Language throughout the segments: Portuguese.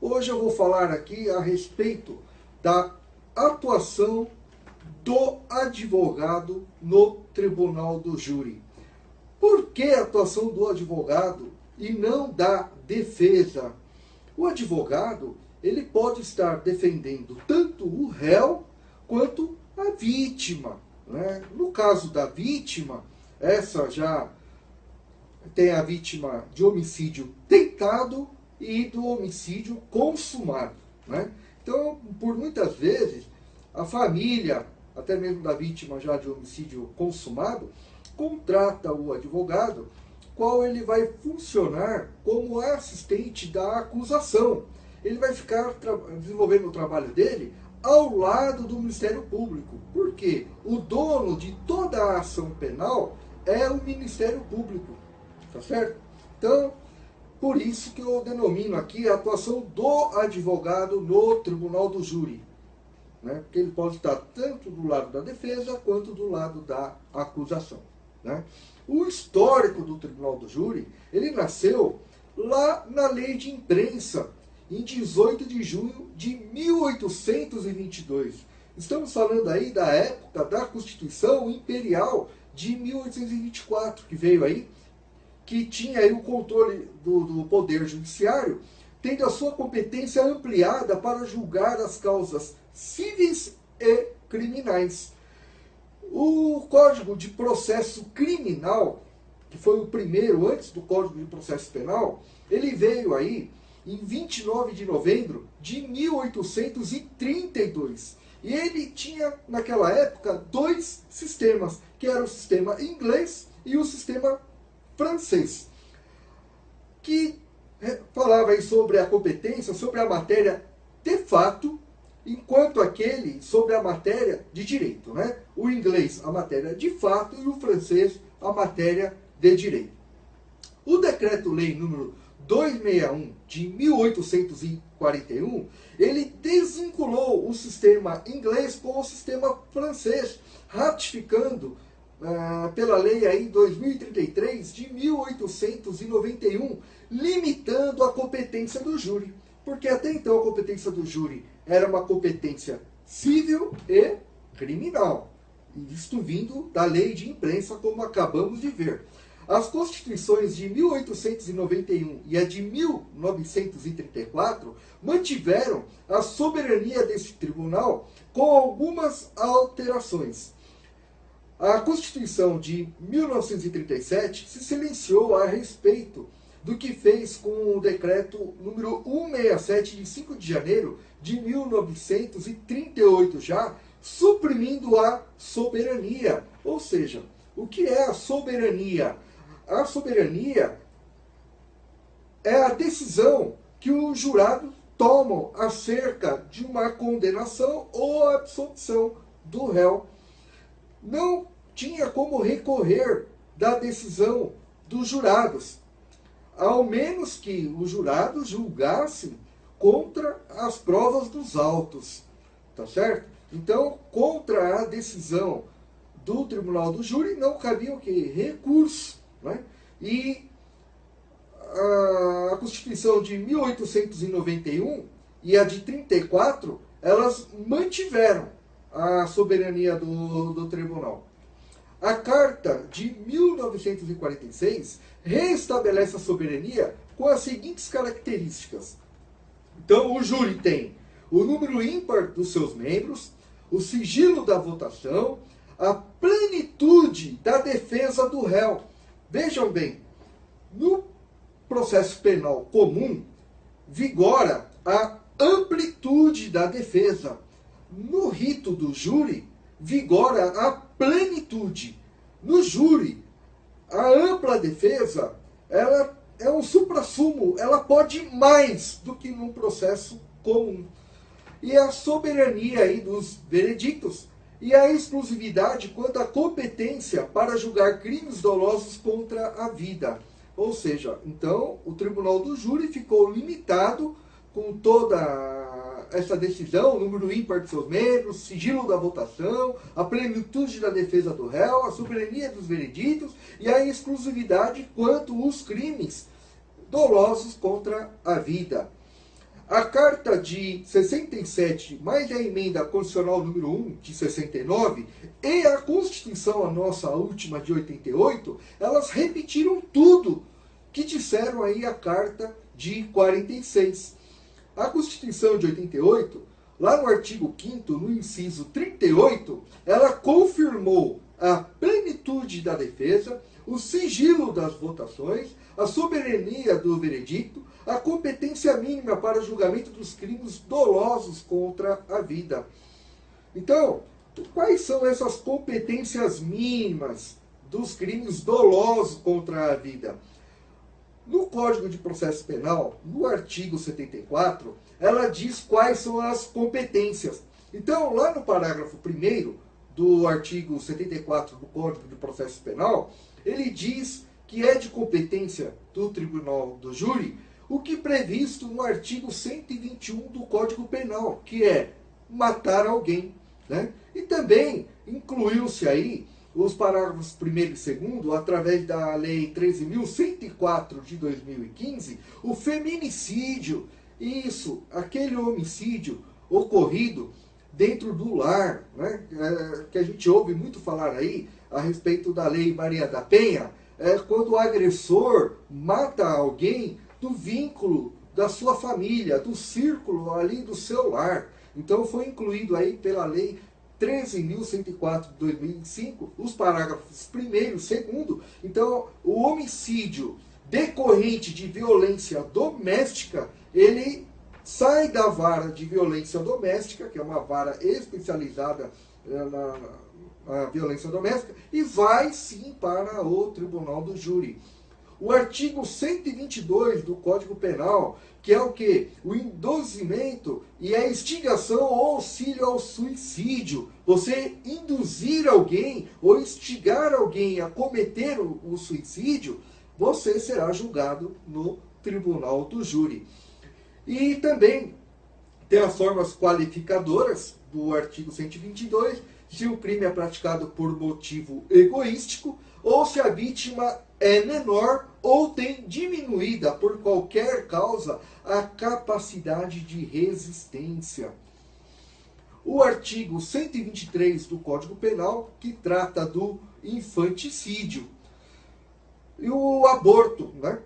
Hoje eu vou falar aqui a respeito da atuação do advogado no tribunal do júri. Por que a atuação do advogado e não da defesa? O advogado, ele pode estar defendendo tanto o réu quanto a vítima, né? No caso da vítima, essa já tem a vítima de homicídio tentado e do homicídio consumado, né? Então, por muitas vezes, a família, até mesmo da vítima já de homicídio consumado, contrata o advogado, qual ele vai funcionar como assistente da acusação. Ele vai ficar desenvolvendo o trabalho dele ao lado do Ministério Público. Por quê? O dono de toda a ação penal é o Ministério Público. Tá certo? Então, por isso que eu denomino aqui a atuação do advogado no tribunal do júri, né? Porque ele pode estar tanto do lado da defesa quanto do lado da acusação, né? O histórico do tribunal do júri, ele nasceu lá na lei de imprensa, em 18 de junho de 1822. Estamos falando aí da época da Constituição Imperial de 1824, que veio aí, que tinha aí o controle do poder judiciário, tendo a sua competência ampliada para julgar as causas cíveis e criminais. O Código de Processo Criminal, que foi o primeiro antes do Código de Processo Penal, ele veio aí em 29 de novembro de 1832. E ele tinha, naquela época, dois sistemas, que era o sistema inglês e o sistema francês, que falava aí sobre a competência, sobre a matéria de fato, enquanto aquele sobre a matéria de direito, né? O inglês, a matéria de fato, e o francês, a matéria de direito. O decreto-lei número 261 de 1841, ele desvinculou o sistema inglês com o sistema francês, ratificando pela lei aí 2033 de 1891, limitando a competência do júri. Porque até então a competência do júri era uma competência civil e criminal. Isto vindo da lei de imprensa, como acabamos de ver. As constituições de 1891 e a de 1934 mantiveram a soberania deste tribunal com algumas alterações. A Constituição de 1937 se silenciou a respeito do que fez com o decreto número 167 de 5 de janeiro de 1938 já, suprimindo a soberania. Ou seja, o que é a soberania? A soberania é a decisão que os jurados tomam acerca de uma condenação ou absolvição do réu. Não tinha como recorrer da decisão dos jurados, ao menos que os jurados julgassem contra as provas dos autos, tá certo? Então, contra a decisão do tribunal do júri não cabia o quê? Recurso, né? E a Constituição de 1891 e a de 34, elas mantiveram a soberania do tribunal. A Carta de 1946 reestabelece a soberania com as seguintes características. Então, o júri tem o número ímpar dos seus membros, o sigilo da votação, a plenitude da defesa do réu. Vejam bem, no processo penal comum, vigora a amplitude da defesa. No rito do júri, vigora a plenitude. No júri, a ampla defesa, ela é um suprassumo, ela pode mais do que num processo comum. E a soberania aí dos veredictos e a exclusividade quanto à competência para julgar crimes dolosos contra a vida. Ou seja, então, o tribunal do júri ficou limitado com toda essa decisão, o número ímpar de seus membros, sigilo da votação, a plenitude da defesa do réu, a soberania dos veredictos e a exclusividade quanto aos crimes dolosos contra a vida. A Carta de 67, mais a Emenda Constitucional número 1, de 69, e a Constituição, a nossa última, de 88, elas repetiram tudo que disseram aí a Carta de 46. A Constituição de 88, lá no artigo 5º, no inciso 38, ela confirmou a plenitude da defesa, o sigilo das votações, a soberania do veredicto, a competência mínima para julgamento dos crimes dolosos contra a vida. Então, quais são essas competências mínimas dos crimes dolosos contra a vida? No Código de Processo Penal, no artigo 74, ela diz quais são as competências. Então, lá no parágrafo 1º do artigo 74 do Código de Processo Penal, ele diz que é de competência do Tribunal do Júri o que é previsto no artigo 121 do Código Penal, que é matar alguém, né? E também incluiu-se aí os parágrafos 1º e 2º, através da Lei 13.104 de 2015, o feminicídio, isso, aquele homicídio ocorrido dentro do lar, né? Que a gente ouve muito falar aí a respeito da Lei Maria da Penha, quando o agressor mata alguém do vínculo da sua família, do círculo ali do seu lar. Então foi incluído aí pela Lei 13.104 de 2005, os parágrafos 1º e 2º. Então, o homicídio decorrente de violência doméstica, ele sai da vara de violência doméstica, que é uma vara especializada na violência doméstica, e vai sim para o Tribunal do Júri. O artigo 122 do Código Penal, que é o quê? O induzimento e a instigação ou auxílio ao suicídio. Você induzir alguém ou instigar alguém a cometer o suicídio, você será julgado no Tribunal do Júri. E também tem as formas qualificadoras do artigo 122, se o crime é praticado por motivo egoístico, ou se a vítima é menor ou tem diminuída por qualquer causa a capacidade de resistência. O artigo 123 do Código Penal, que trata do infanticídio. E o aborto, né?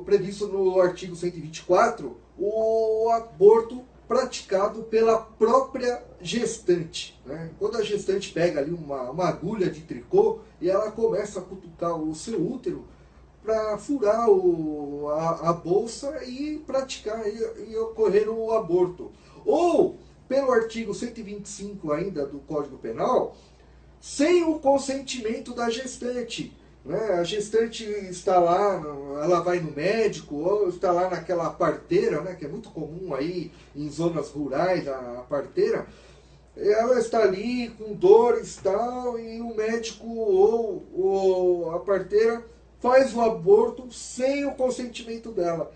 Previsto no artigo 124, o aborto praticado pela própria gestante, né? Quando a gestante pega ali uma agulha de tricô e ela começa a cutucar o seu útero para furar a bolsa e praticar e ocorrer o aborto. Ou, pelo artigo 125 ainda do Código Penal, sem o consentimento da gestante. Né? A gestante está lá, ela vai no médico, ou está lá naquela parteira, né, que é muito comum aí em zonas rurais, a parteira, ela está ali com dores e tal, e o médico ou a parteira faz o aborto sem o consentimento dela.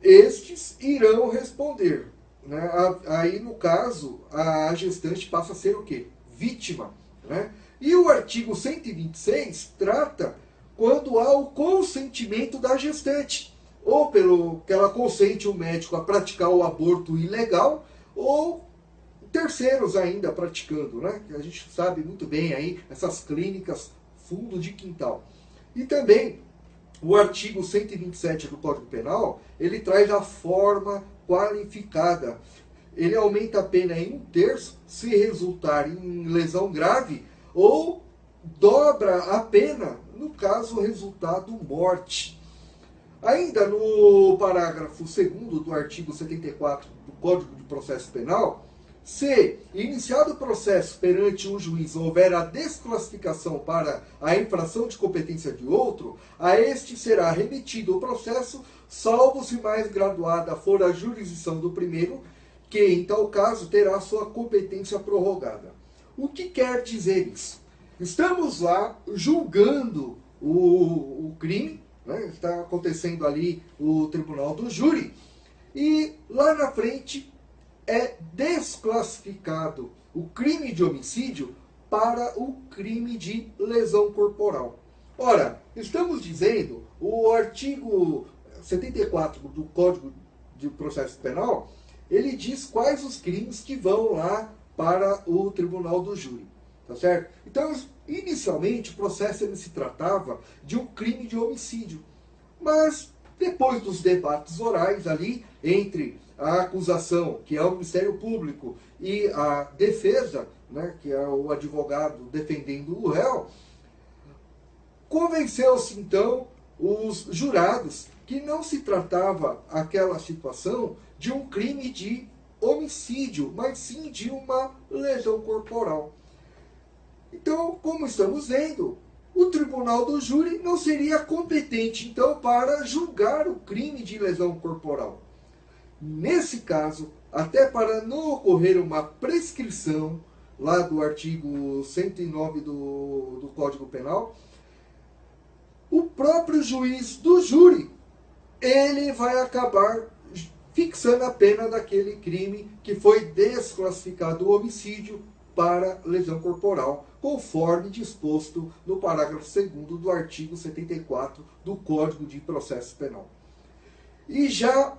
Estes irão responder. Né? Aí, no caso, a gestante passa a ser o quê? Vítima. Né? E o artigo 126 trata quando há o consentimento da gestante, ou pelo que ela consente o médico a praticar o aborto ilegal, ou terceiros ainda praticando, né? Que a gente sabe muito bem aí, essas clínicas fundo de quintal. E também o artigo 127 do Código Penal, ele traz a forma qualificada. Ele aumenta a pena em 1/3 se resultar em lesão grave, ou dobra a pena no caso resultado morte. Ainda no parágrafo 2º do artigo 74 do Código de Processo Penal, se iniciado o processo perante um juiz houver a desclassificação para a infração de competência de outro, a este será remetido o processo, salvo se mais graduada for a jurisdição do primeiro, que em tal caso terá sua competência prorrogada. O que quer dizer isso? Estamos lá julgando o crime, né? Está acontecendo ali o Tribunal do Júri, e lá na frente é desclassificado o crime de homicídio para o crime de lesão corporal. Ora, estamos dizendo, o artigo 74 do Código de Processo Penal, ele diz quais os crimes que vão lá para o tribunal do júri, tá certo? Então, inicialmente, o processo ele se tratava de um crime de homicídio, mas depois dos debates orais ali entre a acusação, que é o Ministério Público, e a defesa, né, que é o advogado defendendo o réu, convenceu-se então os jurados que não se tratava aquela situação de um crime de homicídio, mas sim de uma lesão corporal. Então, como estamos vendo, o tribunal do júri não seria competente, então, para julgar o crime de lesão corporal. Nesse caso, até para não ocorrer uma prescrição, lá do artigo 109 do Código Penal, o próprio juiz do júri, ele vai acabar fixando a pena daquele crime que foi desclassificado o homicídio para lesão corporal, conforme disposto no parágrafo 2º do artigo 74 do Código de Processo Penal. E já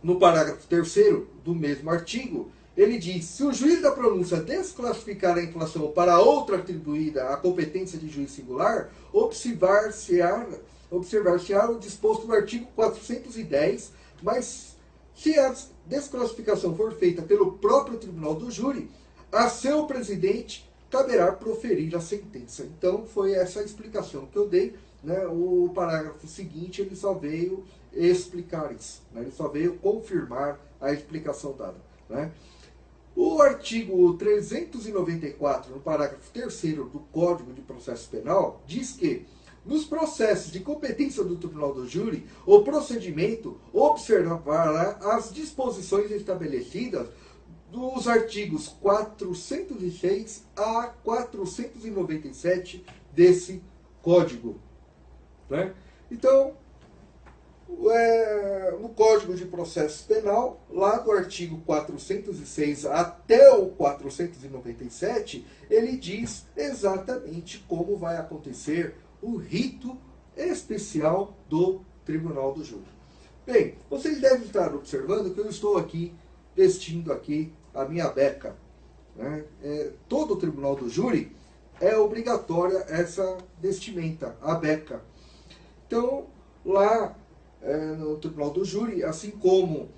no parágrafo 3º do mesmo artigo, ele diz: se o juiz da pronúncia desclassificar a infração para outra atribuída à competência de juiz singular, observar-se-á o disposto no artigo 410, mas se a desclassificação for feita pelo próprio tribunal do júri, a seu presidente caberá proferir a sentença. Então, foi essa a explicação que eu dei, né? O parágrafo seguinte, ele só veio explicar isso, né? Ele só veio confirmar a explicação dada, né? O artigo 394, no parágrafo 3º do Código de Processo Penal, diz que, nos processos de competência do tribunal do júri, o procedimento observará as disposições estabelecidas dos artigos 406 a 497 desse Código, né? Então, no Código de Processo Penal, lá do artigo 406 até o 497, ele diz exatamente como vai acontecer o rito especial do Tribunal do Júri. Bem, vocês devem estar observando que eu estou aqui vestindo aqui a minha beca, né? Todo o Tribunal do Júri é obrigatória essa vestimenta, a beca. Então, lá no Tribunal do Júri, assim como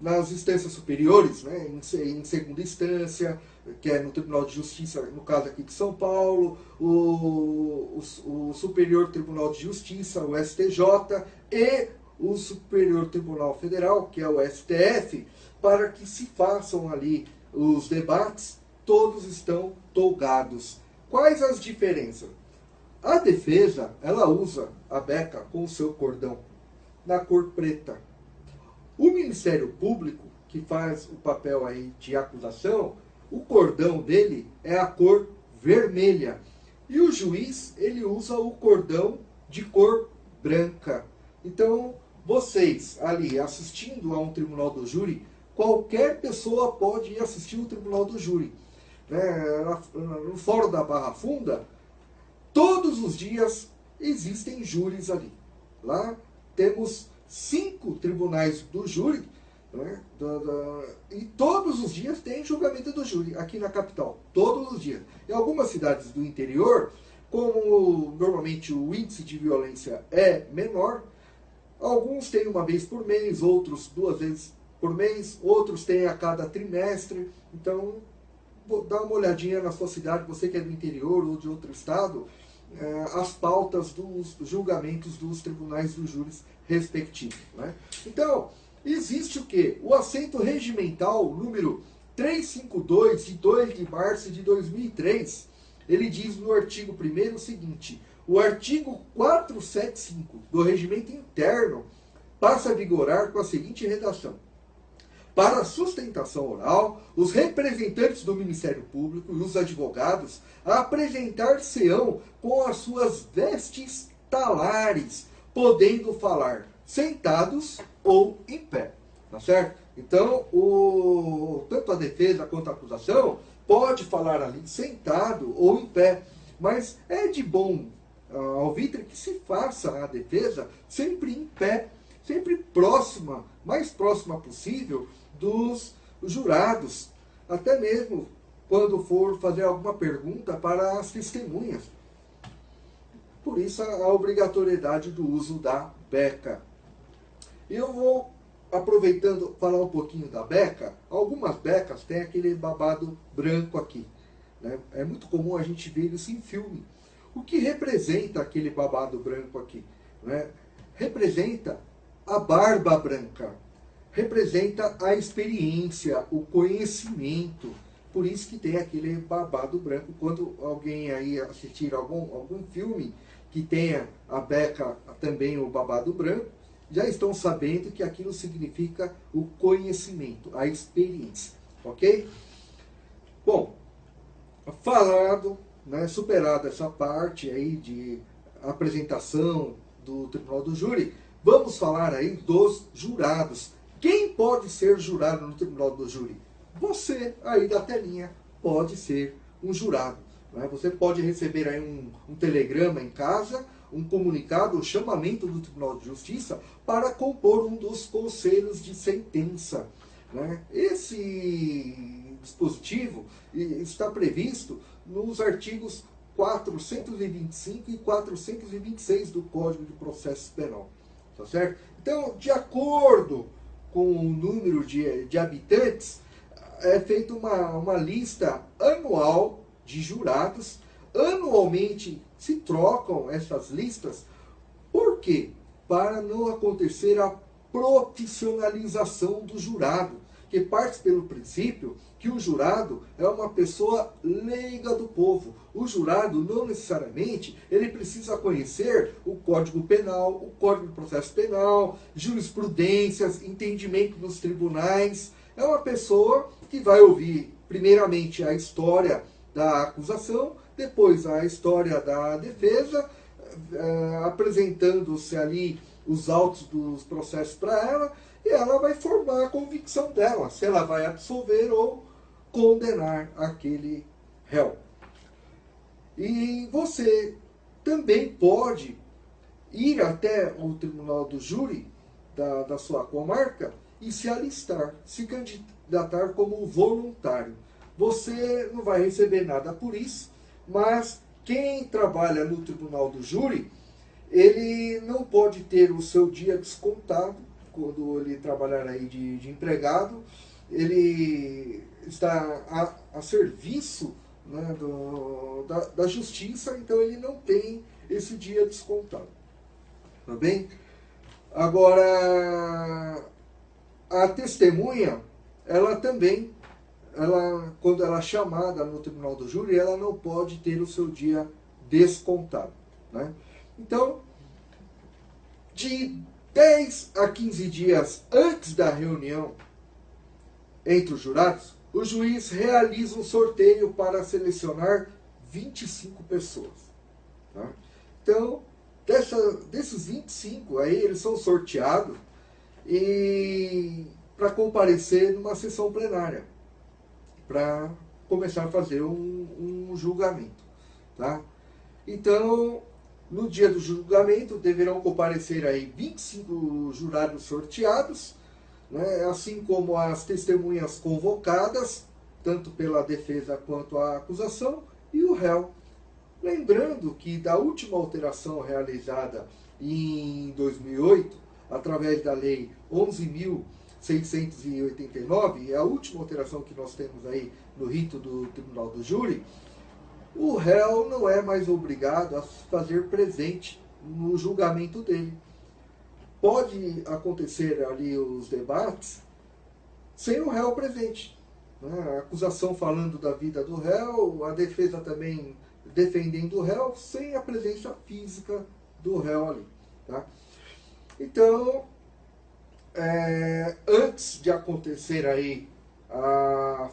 nas instâncias superiores, né, em segunda instância, que é no Tribunal de Justiça, no caso aqui de São Paulo, o Superior Tribunal de Justiça, o STJ, e o Superior Tribunal Federal, que é o STF, para que se façam ali os debates, todos estão tolgados. Quais as diferenças? A defesa, ela usa a beca com o seu cordão na cor preta. O Ministério Público, que faz o papel aí de acusação, o cordão dele é a cor vermelha. E o juiz, ele usa o cordão de cor branca. Então, vocês ali assistindo a um tribunal do júri, qualquer pessoa pode ir assistir o tribunal do júri. No Fórum da Barra Funda, todos os dias existem júris ali. Lá temos 5 tribunais do júri, né? E todos os dias tem julgamento do júri aqui na capital. Todos os dias. Em algumas cidades do interior, como normalmente o índice de violência é menor, alguns têm uma vez por mês, outros 2 vezes por mês, outros têm a cada trimestre. Então, dá uma olhadinha na sua cidade, você que é do interior ou de outro estado, as pautas dos julgamentos dos tribunais dos júris respectivos, né? Então, existe o quê? O assento regimental número 352, de 2 de março de 2003, ele diz no artigo 1º o seguinte: o artigo 475 do regimento interno passa a vigorar com a seguinte redação: para a sustentação oral, os representantes do Ministério Público e os advogados apresentar-se-ão com as suas vestes talares, podendo falar sentados ou em pé. Tá certo? Então, tanto a defesa quanto a acusação pode falar ali sentado ou em pé. Mas é de bom alvitre que se faça a defesa sempre em pé, sempre próxima, mais próxima possível dos jurados, até mesmo quando for fazer alguma pergunta para as testemunhas. Por isso a obrigatoriedade do uso da beca. Eu vou, aproveitando, falar um pouquinho da beca. Algumas becas têm aquele babado branco aqui, né? É muito comum a gente ver isso em filme. O que representa aquele babado branco aqui, né? Representa a barba branca, representa a experiência, o conhecimento. Por isso que tem aquele babado branco. Quando alguém aí assistir algum filme que tenha a beca, também o babado branco, já estão sabendo que aquilo significa o conhecimento, a experiência, ok? Bom, falado, né, superada essa parte aí de apresentação do Tribunal do Júri, vamos falar aí dos jurados. Quem pode ser jurado no Tribunal do Júri? Você aí da telinha pode ser um jurado, né? Você pode receber aí um telegrama em casa, um comunicado, um chamamento do Tribunal de Justiça para compor um dos conselhos de sentença, né? Esse dispositivo está previsto nos artigos 425 e 426 do Código de Processo Penal, tá certo? Então, de acordo com o número de habitantes, é feita uma lista anual de jurados. Anualmente se trocam essas listas. Por quê? Para não acontecer a profissionalização do jurado, que parte pelo princípio que o jurado é uma pessoa leiga do povo. O jurado não necessariamente ele precisa conhecer o Código Penal, o Código de Processo Penal, jurisprudências, entendimento dos tribunais. É uma pessoa que vai ouvir primeiramente a história da acusação, depois a história da defesa, apresentando-se ali os autos dos processos para ela, e ela vai formar a convicção dela, se ela vai absolver ou condenar aquele réu. E você também pode ir até o Tribunal do Júri da sua comarca e se alistar, se candidatar como voluntário. Você não vai receber nada por isso, mas quem trabalha no Tribunal do Júri, ele não pode ter o seu dia descontado quando ele trabalhar aí de empregado. Ele está a serviço, né, da justiça, então ele não tem esse dia descontado. Tá bem? Agora, a testemunha, ela também, quando ela é chamada no Tribunal do Júri, ela não pode ter o seu dia descontado, né? Então, de 10 a 15 dias antes da reunião entre os jurados, o juiz realiza um sorteio para selecionar 25 pessoas. Tá? Então, desses 25, aí eles são sorteados para comparecer numa sessão plenária, para começar a fazer um julgamento. Tá? Então, no dia do julgamento, deverão comparecer aí 25 jurados sorteados, né, assim como as testemunhas convocadas, tanto pela defesa quanto a acusação, e o réu. Lembrando que da última alteração realizada em 2008, através da Lei 11.689, é a última alteração que nós temos aí no rito do Tribunal do Júri, o réu não é mais obrigado a se fazer presente no julgamento dele. Pode acontecer ali os debates sem o réu presente, né? A acusação falando da vida do réu, a defesa também defendendo o réu, sem a presença física do réu ali. Tá? Então, antes de acontecer aí a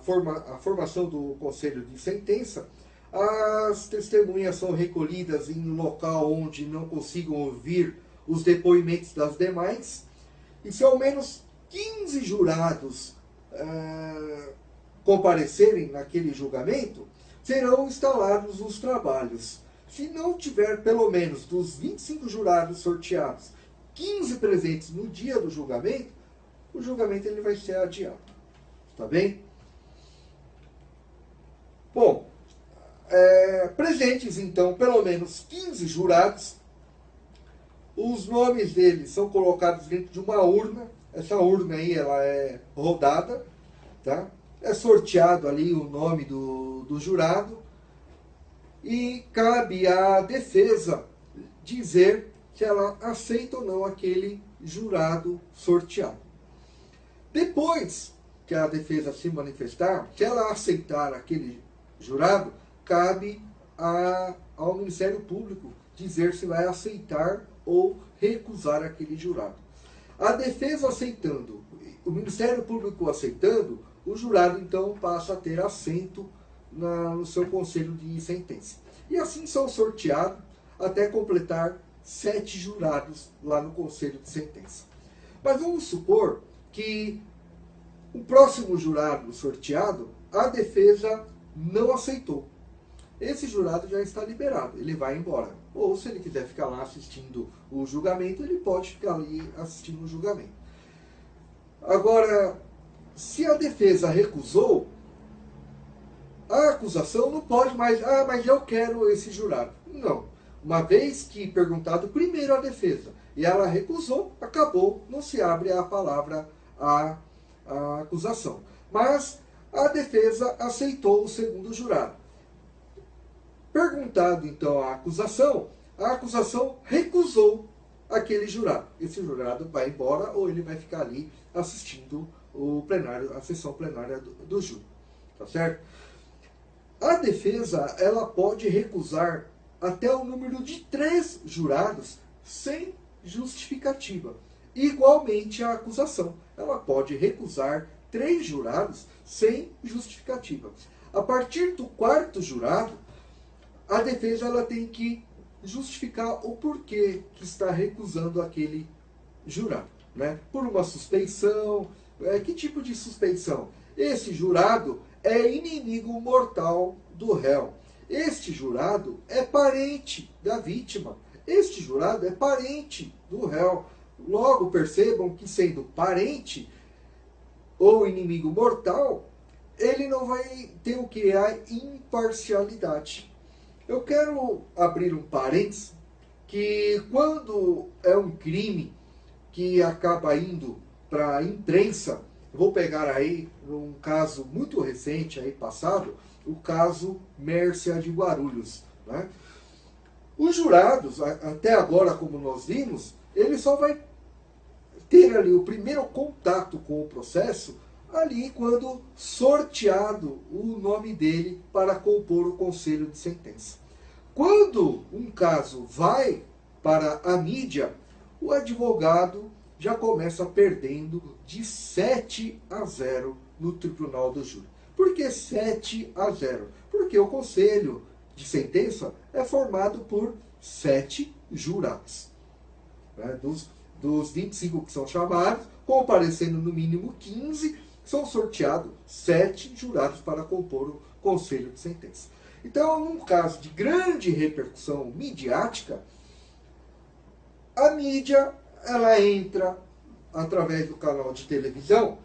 formação do conselho de sentença, as testemunhas são recolhidas em um local onde não consigam ouvir os depoimentos das demais, e se ao menos 15 jurados comparecerem naquele julgamento, serão instalados os trabalhos. Se não tiver pelo menos dos 25 jurados sorteados, 15 presentes no dia do julgamento, o julgamento ele vai ser adiado. Tá bem? Bom, presentes então pelo menos 15 jurados. Os nomes deles são colocados dentro de uma urna. Essa urna aí ela é rodada, tá? É sorteado ali o nome do jurado e cabe à defesa dizer se ela aceita ou não aquele jurado sorteado. Depois que a defesa se manifestar, se ela aceitar aquele jurado, cabe ao Ministério Público dizer se vai aceitar ou recusar aquele jurado. A defesa aceitando, o Ministério Público aceitando, o jurado então passa a ter assento no seu conselho de sentença. E assim são sorteados até completar 7 jurados lá no conselho de sentença. Mas vamos supor que o próximo jurado sorteado, a defesa não aceitou. Esse jurado já está liberado, ele vai embora. Ou se ele quiser ficar lá assistindo o julgamento, ele pode ficar ali assistindo o julgamento. Agora, se a defesa recusou, a acusação não pode mais, mas eu quero esse jurado. Não. Uma vez que perguntado primeiro a defesa e ela recusou, acabou, não se abre a palavra à acusação. Mas a defesa aceitou o segundo jurado. Perguntado então a acusação recusou aquele jurado. Esse jurado vai embora ou ele vai ficar ali assistindo o plenário, a sessão plenária do júri. Tá certo? A defesa ela pode recusar até o número de 3 jurados sem justificativa. Igualmente a acusação, ela pode recusar 3 jurados sem justificativa. A partir do 4º jurado, a defesa ela tem que justificar o porquê que está recusando aquele jurado. Né? Por uma suspeição. Que tipo de suspeição? Esse jurado é inimigo mortal do réu. Este jurado é parente da vítima. Este jurado é parente do réu. Logo percebam que, sendo parente ou inimigo mortal, ele não vai ter o que? A imparcialidade. Eu quero abrir um parênteses que quando é um crime que acaba indo para a imprensa, vou pegar aí um caso muito recente, aí passado, o caso Mércia de Guarulhos. Né? Os jurados, até agora como nós vimos, ele só vai ter ali o primeiro contato com o processo ali quando sorteado o nome dele para compor o conselho de sentença. Quando um caso vai para a mídia, o advogado já começa perdendo de 7-0 no tribunal do júri. Por que 7-0? Porque o conselho de sentença é formado por 7 jurados. Né? Dos 25 que são chamados, comparecendo no mínimo 15, são sorteados 7 jurados para compor o conselho de sentença. Então, num caso de grande repercussão midiática, a mídia ela entra através do canal de televisão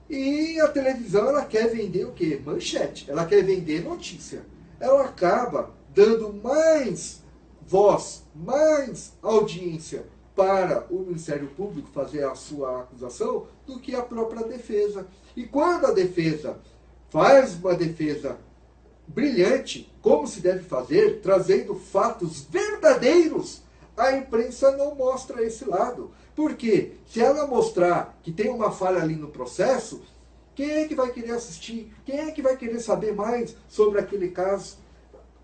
e a televisão ela quer vender o quê? Manchete. Ela quer vender notícia. Ela acaba dando mais voz, mais audiência para o Ministério Público fazer a sua acusação do que a própria defesa. E quando a defesa faz uma defesa brilhante, como se deve fazer, trazendo fatos verdadeiros, a imprensa não mostra esse lado. Porque se ela mostrar que tem uma falha ali no processo, quem é que vai querer assistir? Quem é que vai querer saber mais sobre aquele caso?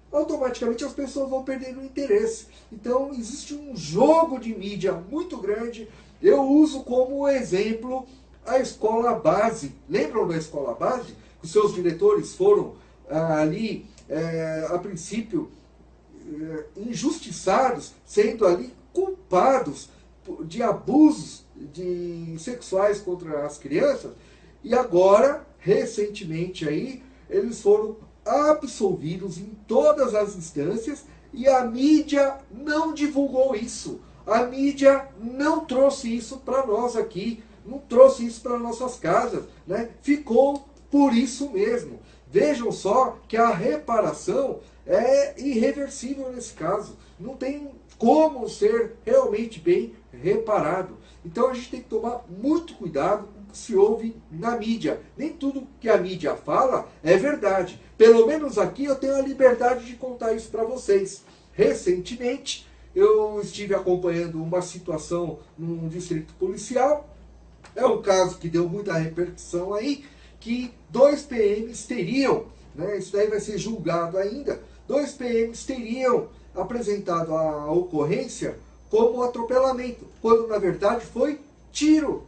Automaticamente as pessoas vão perder o interesse. Então existe um jogo de mídia muito grande. Eu uso como exemplo a escola base. Lembram da escola base? Os seus diretores foram ali, a princípio, injustiçados, sendo ali culpados de abusos sexuais contra as crianças, e agora, recentemente, aí, eles foram absolvidos em todas as instâncias, e a mídia não divulgou isso. A mídia não trouxe isso para nós aqui, não trouxe isso para nossas casas, né? Ficou por isso mesmo. Vejam só que a reparação é irreversível nesse caso. Não tem como ser realmente bem reparado. Então a gente tem que tomar muito cuidado com o que se ouve na mídia. Nem tudo que a mídia fala é verdade. Pelo menos aqui eu tenho a liberdade de contar isso para vocês. Recentemente eu estive acompanhando uma situação num distrito policial. É um caso que deu muita repercussão aí, que 2 PMs teriam, né, isso daí vai ser julgado ainda, 2 PMs teriam apresentado a ocorrência como atropelamento, quando na verdade foi tiro.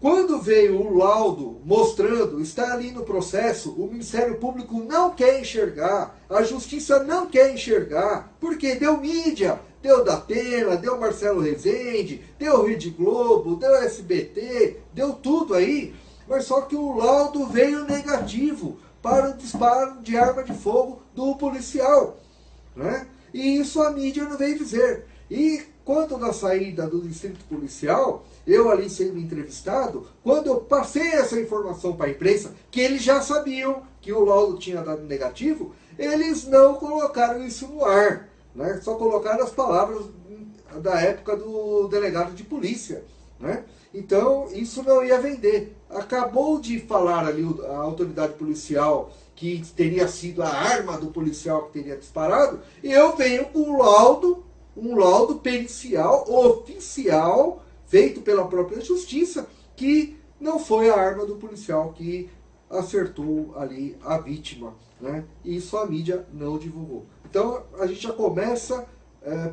Quando veio o laudo mostrando, está ali no processo, o Ministério Público não quer enxergar, a Justiça não quer enxergar, porque deu mídia, deu Datena, deu Marcelo Rezende, deu Rede Globo, deu SBT, deu tudo aí, mas só que o laudo veio negativo para o disparo de arma de fogo do policial, né? E isso a mídia não veio dizer. E quando na saída do distrito policial, eu ali sendo entrevistado, quando eu passei essa informação para a imprensa, que eles já sabiam que o laudo tinha dado negativo, eles não colocaram isso no ar, né? Só colocaram as palavras da época do delegado de polícia, né? Então isso não ia vender. Acabou de falar ali a autoridade policial que teria sido a arma do policial que teria disparado, e eu venho com um laudo pericial oficial feito pela própria Justiça, que não foi a arma do policial que acertou ali a vítima, né? E isso a mídia não divulgou. Então a gente já começa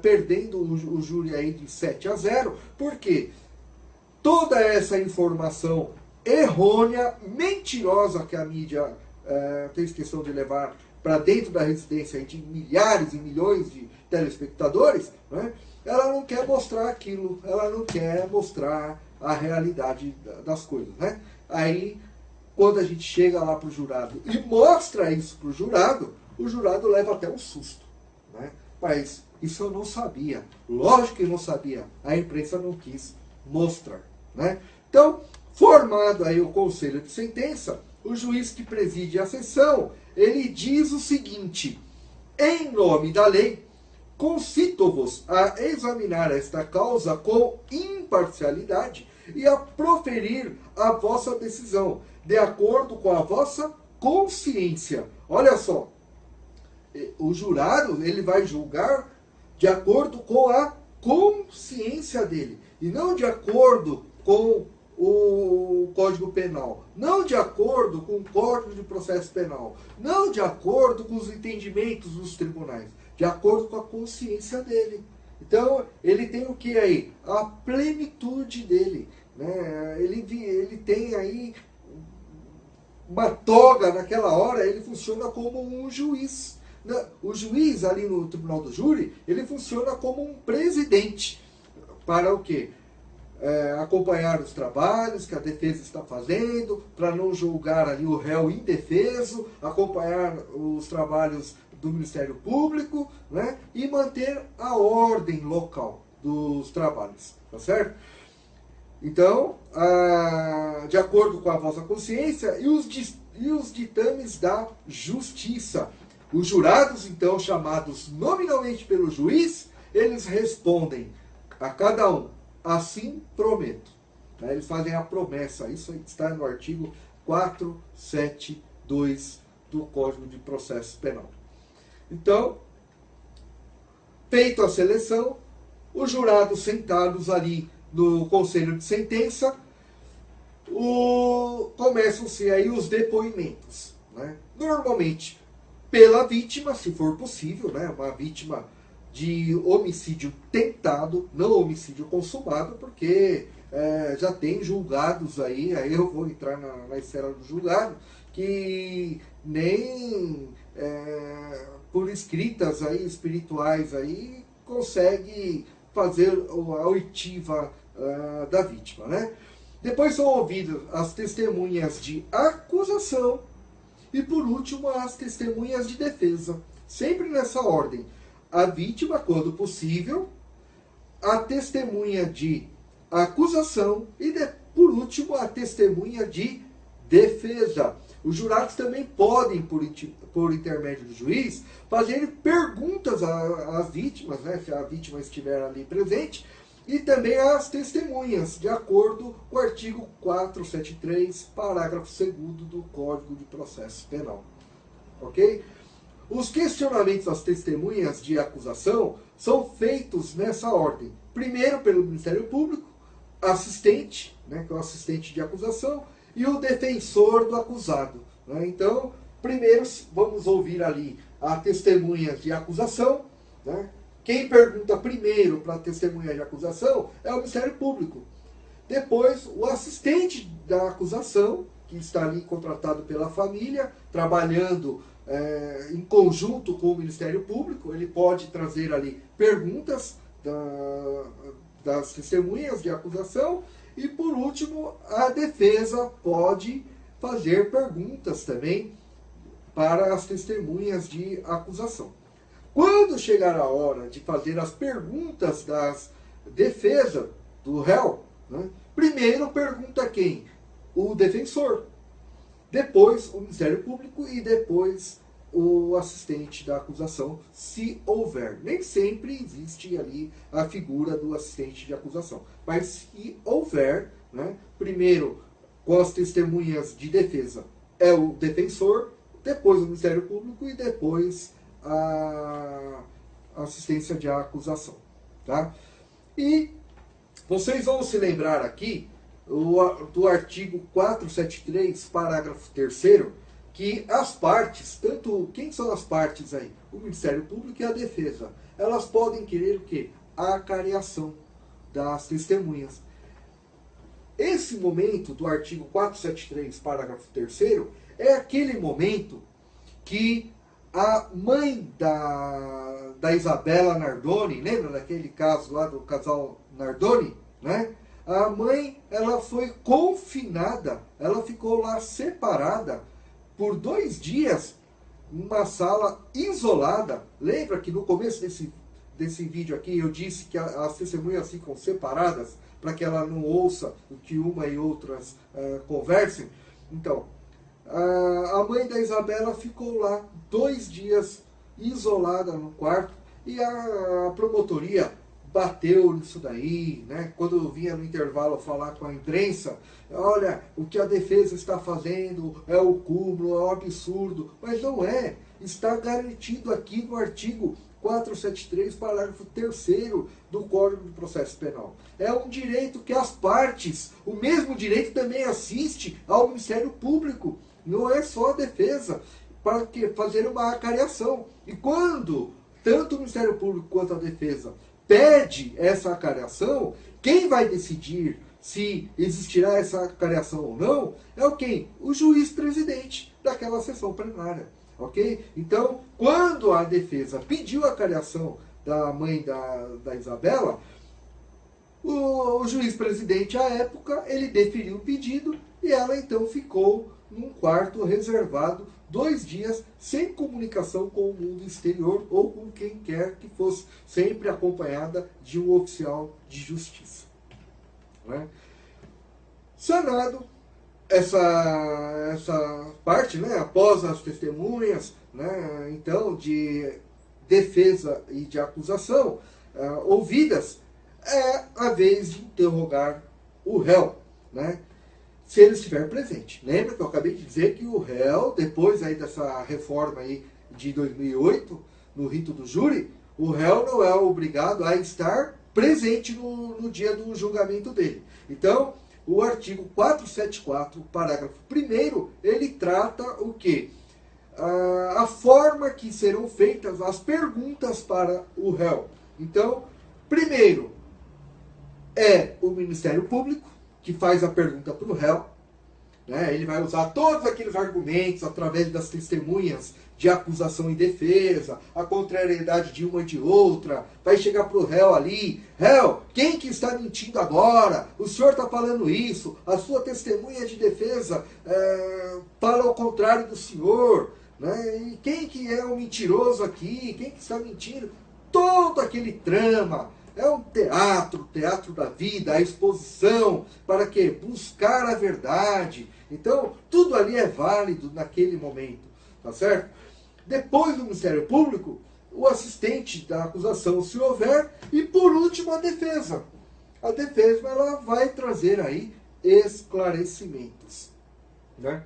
perdendo o júri aí de 7-0, porque toda essa informação errônea, mentirosa que a mídia fez questão de levar para dentro da residência de milhares e milhões de telespectadores, né? Ela não quer mostrar aquilo, ela não quer mostrar a realidade das coisas, né? Aí, quando a gente chega lá para o jurado e mostra isso para o jurado leva até um susto, né? Mas isso eu não sabia, lógico que eu não sabia, a imprensa não quis mostrar, né? Então, formado aí o conselho de sentença, o juiz que preside a sessão, ele diz o seguinte: em nome da lei, concito-vos a examinar esta causa com imparcialidade e a proferir a vossa decisão, de acordo com a vossa consciência. Olha só, o jurado ele vai julgar de acordo com a consciência dele, e não de acordo com o Código Penal, não de acordo com o Código de Processo Penal, não de acordo com os entendimentos dos tribunais, de acordo com a consciência dele. Então, ele tem o que aí? A plenitude dele, né? Ele tem aí uma toga naquela hora, ele funciona como um juiz. O juiz ali no tribunal do júri, ele funciona como um presidente. Para o quê? Acompanhar os trabalhos que a defesa está fazendo, para não julgar ali o réu indefeso, acompanhar os trabalhos do Ministério Público, né? E manter a ordem local dos trabalhos, tá certo? Então, de acordo com a vossa consciência e os ditames da justiça. Os jurados, então, chamados nominalmente pelo juiz, eles respondem a cada um: assim prometo. Eles fazem a promessa. Isso está no artigo 472 do Código de Processo Penal. Então, feita a seleção, os jurados sentados ali no conselho de sentença, começam-se aí os depoimentos, né? Normalmente pela vítima, se for possível, né? Uma vítima de homicídio tentado, não homicídio consumado, porque já tem julgados aí eu vou entrar na esfera do julgado, que nem por escritas aí, espirituais aí, consegue fazer a oitiva da vítima, né? Depois são ouvidas as testemunhas de acusação e, por último, as testemunhas de defesa. Sempre nessa ordem. A vítima, quando possível, a testemunha de acusação e, por último, a testemunha de defesa. Os jurados também podem, por intermédio do juiz, fazer perguntas às vítimas, né, se a vítima estiver ali presente, e também às testemunhas, de acordo com o artigo 473, parágrafo 2º do Código de Processo Penal. Ok? Os questionamentos às testemunhas de acusação são feitos nessa ordem. Primeiro pelo Ministério Público, assistente, né, que é o assistente de acusação, e o defensor do acusado. Né? Então, primeiro vamos ouvir ali a testemunha de acusação. Né? Quem pergunta primeiro para a testemunha de acusação é o Ministério Público. Depois, o assistente da acusação, que está ali contratado pela família, trabalhando em conjunto com o Ministério Público, ele pode trazer ali perguntas das testemunhas de acusação. E, por último, a defesa pode fazer perguntas também para as testemunhas de acusação. Quando chegar a hora de fazer as perguntas das defesas do réu, né, primeiro pergunta quem? O defensor. Depois o Ministério Público e depois o assistente da acusação, se houver. Nem sempre existe ali a figura do assistente de acusação. Mas se houver, né, primeiro com as testemunhas de defesa é o defensor, depois o Ministério Público e depois a assistência de acusação. Tá? E vocês vão se lembrar aqui do artigo 473, parágrafo 3º, que as partes, quem são as partes aí? O Ministério Público e a defesa. Elas podem querer o quê? A acariação das testemunhas. Esse momento do artigo 473, parágrafo 3º, é aquele momento que a mãe da Isabela Nardoni, lembra daquele caso lá do casal Nardoni? Né? A mãe, ela foi confinada, ela ficou lá separada por 2 dias, numa sala isolada. Lembra que no começo desse vídeo aqui eu disse que as testemunhas ficam separadas para que ela não ouça o que uma e outras conversem? Então, a mãe da Isabela ficou lá 2 dias isolada no quarto e a promotoria bateu nisso daí, né? Quando eu vinha no intervalo falar com a imprensa, olha, o que a defesa está fazendo é o cúmulo, é o absurdo, mas não é, está garantido aqui no artigo 473, parágrafo 3º do Código de Processo Penal. É um direito que as partes, o mesmo direito também assiste ao Ministério Público, não é só a defesa, para fazer uma acariação. E quando tanto o Ministério Público quanto a defesa pede essa acariação, quem vai decidir se existirá essa acariação ou não é o quem? O juiz presidente daquela sessão plenária. Ok? Então, quando a defesa pediu a acariação da mãe da Isabela, o juiz presidente, à época, ele deferiu o pedido e ela então ficou num quarto reservado 2 dias sem comunicação com o mundo exterior ou com quem quer que fosse, sempre acompanhada de um oficial de justiça. Né? Sanado essa parte, né, após as testemunhas, né, então, de defesa e de acusação ouvidas, é a vez de interrogar o réu, né, se ele estiver presente. Lembra que eu acabei de dizer que o réu, depois aí dessa reforma aí de 2008, no rito do júri, o réu não é obrigado a estar presente no dia do julgamento dele. Então, o artigo 474, parágrafo 1º, ele trata o quê? A forma que serão feitas as perguntas para o réu. Então, primeiro, é o Ministério Público que faz a pergunta para o réu. Né? Ele vai usar todos aqueles argumentos através das testemunhas de acusação e defesa, a contrariedade de uma e de outra, vai chegar para o réu ali, réu, quem que está mentindo agora? O senhor está falando isso, a sua testemunha de defesa fala ao contrário do senhor, né? E quem que é o mentiroso aqui? Quem que está mentindo? Todo aquele trama, É um teatro da vida, a exposição, para quê? Buscar a verdade. Então, tudo ali é válido naquele momento, tá certo? Depois do Ministério Público, o assistente da acusação, se houver, e por último a defesa. A defesa ela vai trazer aí esclarecimentos, né?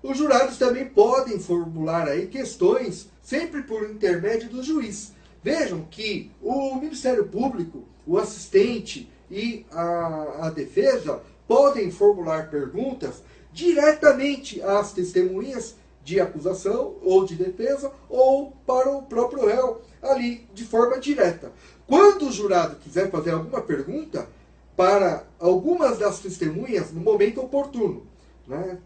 Os jurados também podem formular aí questões, sempre por intermédio do juiz. Vejam que o Ministério Público, o assistente e a defesa podem formular perguntas diretamente às testemunhas de acusação ou de defesa ou para o próprio réu, ali de forma direta. Quando o jurado quiser fazer alguma pergunta para algumas das testemunhas no momento oportuno, né,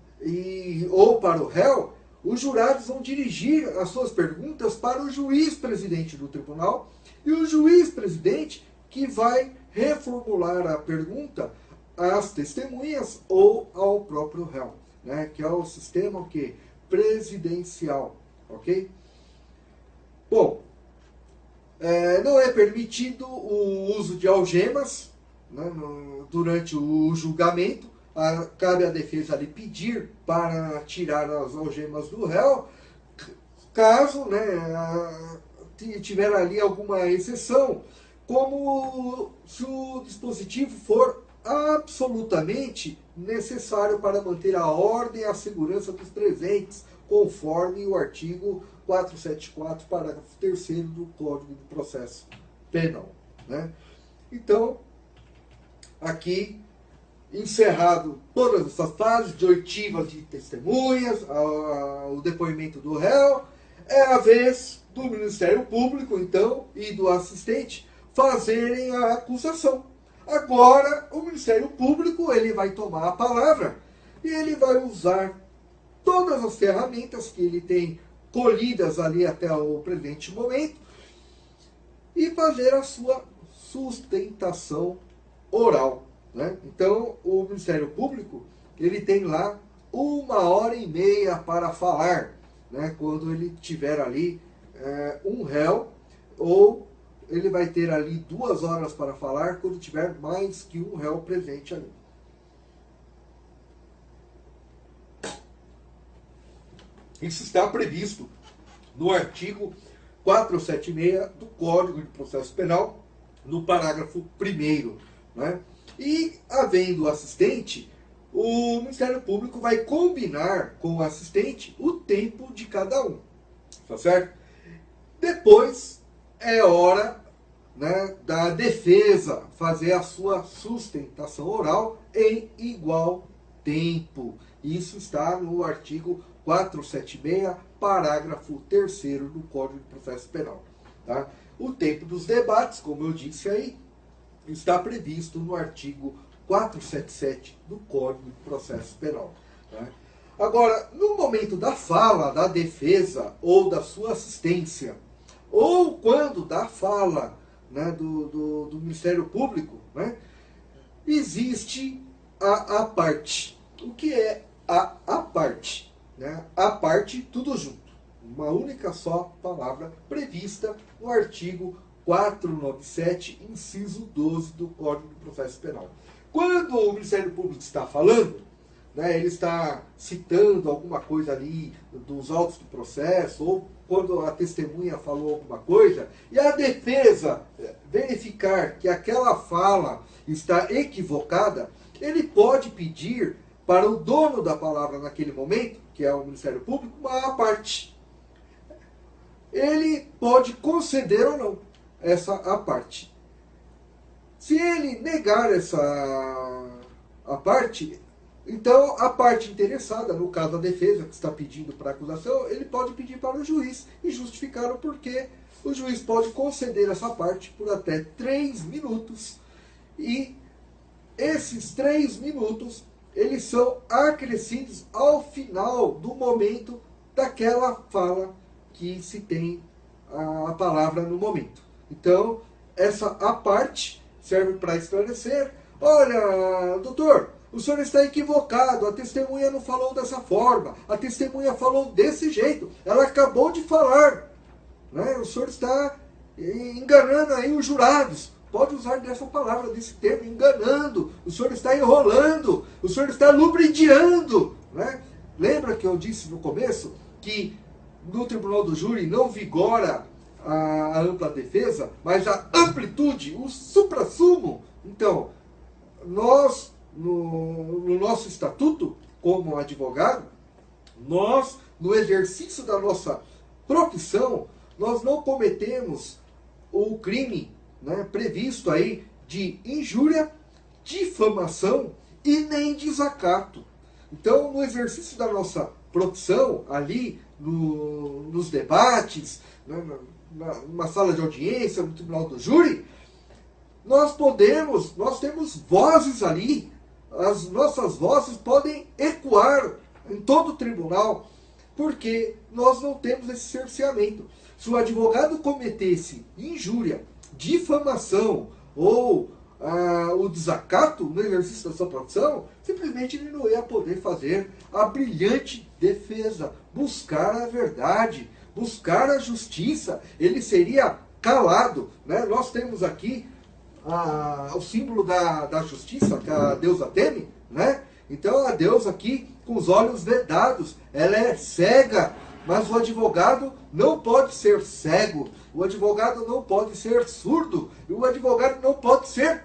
ou para o réu, os jurados vão dirigir as suas perguntas para o juiz-presidente do tribunal e o juiz-presidente que vai reformular a pergunta às testemunhas ou ao próprio réu, né, que é o sistema que presidencial, ok? Bom, não é permitido o uso de algemas, né, durante o julgamento. Cabe à defesa ali pedir para tirar as algemas do réu, caso, né, tiver ali alguma exceção, como se o dispositivo for absolutamente necessário para manter a ordem e a segurança dos presentes, conforme o artigo 474, parágrafo 3º do Código de Processo Penal, né? Então, aqui, encerrado todas essas fases de oitivas de testemunhas, o depoimento do réu, é a vez do Ministério Público, então, e do assistente fazerem a acusação. Agora, o Ministério Público ele vai tomar a palavra e ele vai usar todas as ferramentas que ele tem colhidas ali até o presente momento e fazer a sua sustentação oral, né? Então, o Ministério Público ele tem lá 1h30 para falar, né? Quando ele tiver ali um réu, ou ele vai ter ali 2 horas para falar quando tiver mais que um réu presente ali. Isso está previsto no artigo 476 do Código de Processo Penal, no parágrafo 1º, né? E, havendo assistente, o Ministério Público vai combinar com o assistente o tempo de cada um, tá certo? Depois é hora, né, da defesa fazer a sua sustentação oral em igual tempo. Isso está no artigo 476, parágrafo 3º do Código de Processo Penal, tá? O tempo dos debates, como eu disse aí, está previsto no artigo 477 do Código de Processo Penal, né? Agora, no momento da fala da defesa ou da sua assistência, ou quando da fala, né, do Ministério Público, né, existe a parte. O que é a parte? Né? A parte, tudo junto. Uma única só palavra prevista no artigo 497, inciso 12 do Código de Processo Penal. Quando o Ministério Público está falando, né, ele está citando alguma coisa ali dos autos do processo, ou quando a testemunha falou alguma coisa, e a defesa verificar que aquela fala está equivocada, ele pode pedir para o dono da palavra naquele momento, que é o Ministério Público, uma parte. Ele pode conceder ou não essa a parte. Se ele negar a parte, então a parte interessada, no caso a defesa que está pedindo para a acusação, ele pode pedir para o juiz e justificar o porquê. O juiz pode conceder essa parte por até 3 minutos e esses 3 minutos eles são acrescidos ao final do momento daquela fala que se tem a palavra no momento. Então, essa a parte serve para esclarecer. Olha, doutor, o senhor está equivocado, a testemunha não falou dessa forma, a testemunha falou desse jeito, ela acabou de falar, né? O senhor está enganando aí os jurados, pode usar dessa palavra, desse termo, enganando, o senhor está enrolando, o senhor está lubridiando, né? Lembra que eu disse no começo que no tribunal do júri não vigora a ampla defesa, mas a amplitude, o suprassumo. Então, nós, no nosso estatuto, como advogado, nós, no exercício da nossa profissão, nós não cometemos o crime, né, previsto aí de injúria, difamação e nem desacato. Então, no exercício da nossa profissão, ali nos debates, né, numa sala de audiência, no tribunal do júri, nós temos vozes ali, as nossas vozes podem ecoar em todo o tribunal, porque nós não temos esse cerceamento. Se o advogado cometesse injúria, difamação ou o desacato no exercício da sua profissão, simplesmente ele não ia poder fazer a brilhante defesa, buscar a verdade, buscar a justiça, ele seria calado, né? Nós temos aqui o símbolo da justiça, que a deusa teme, né? Então a deusa aqui, com os olhos vedados, ela é cega, mas o advogado não pode ser cego, o advogado não pode ser surdo, e o advogado não pode ser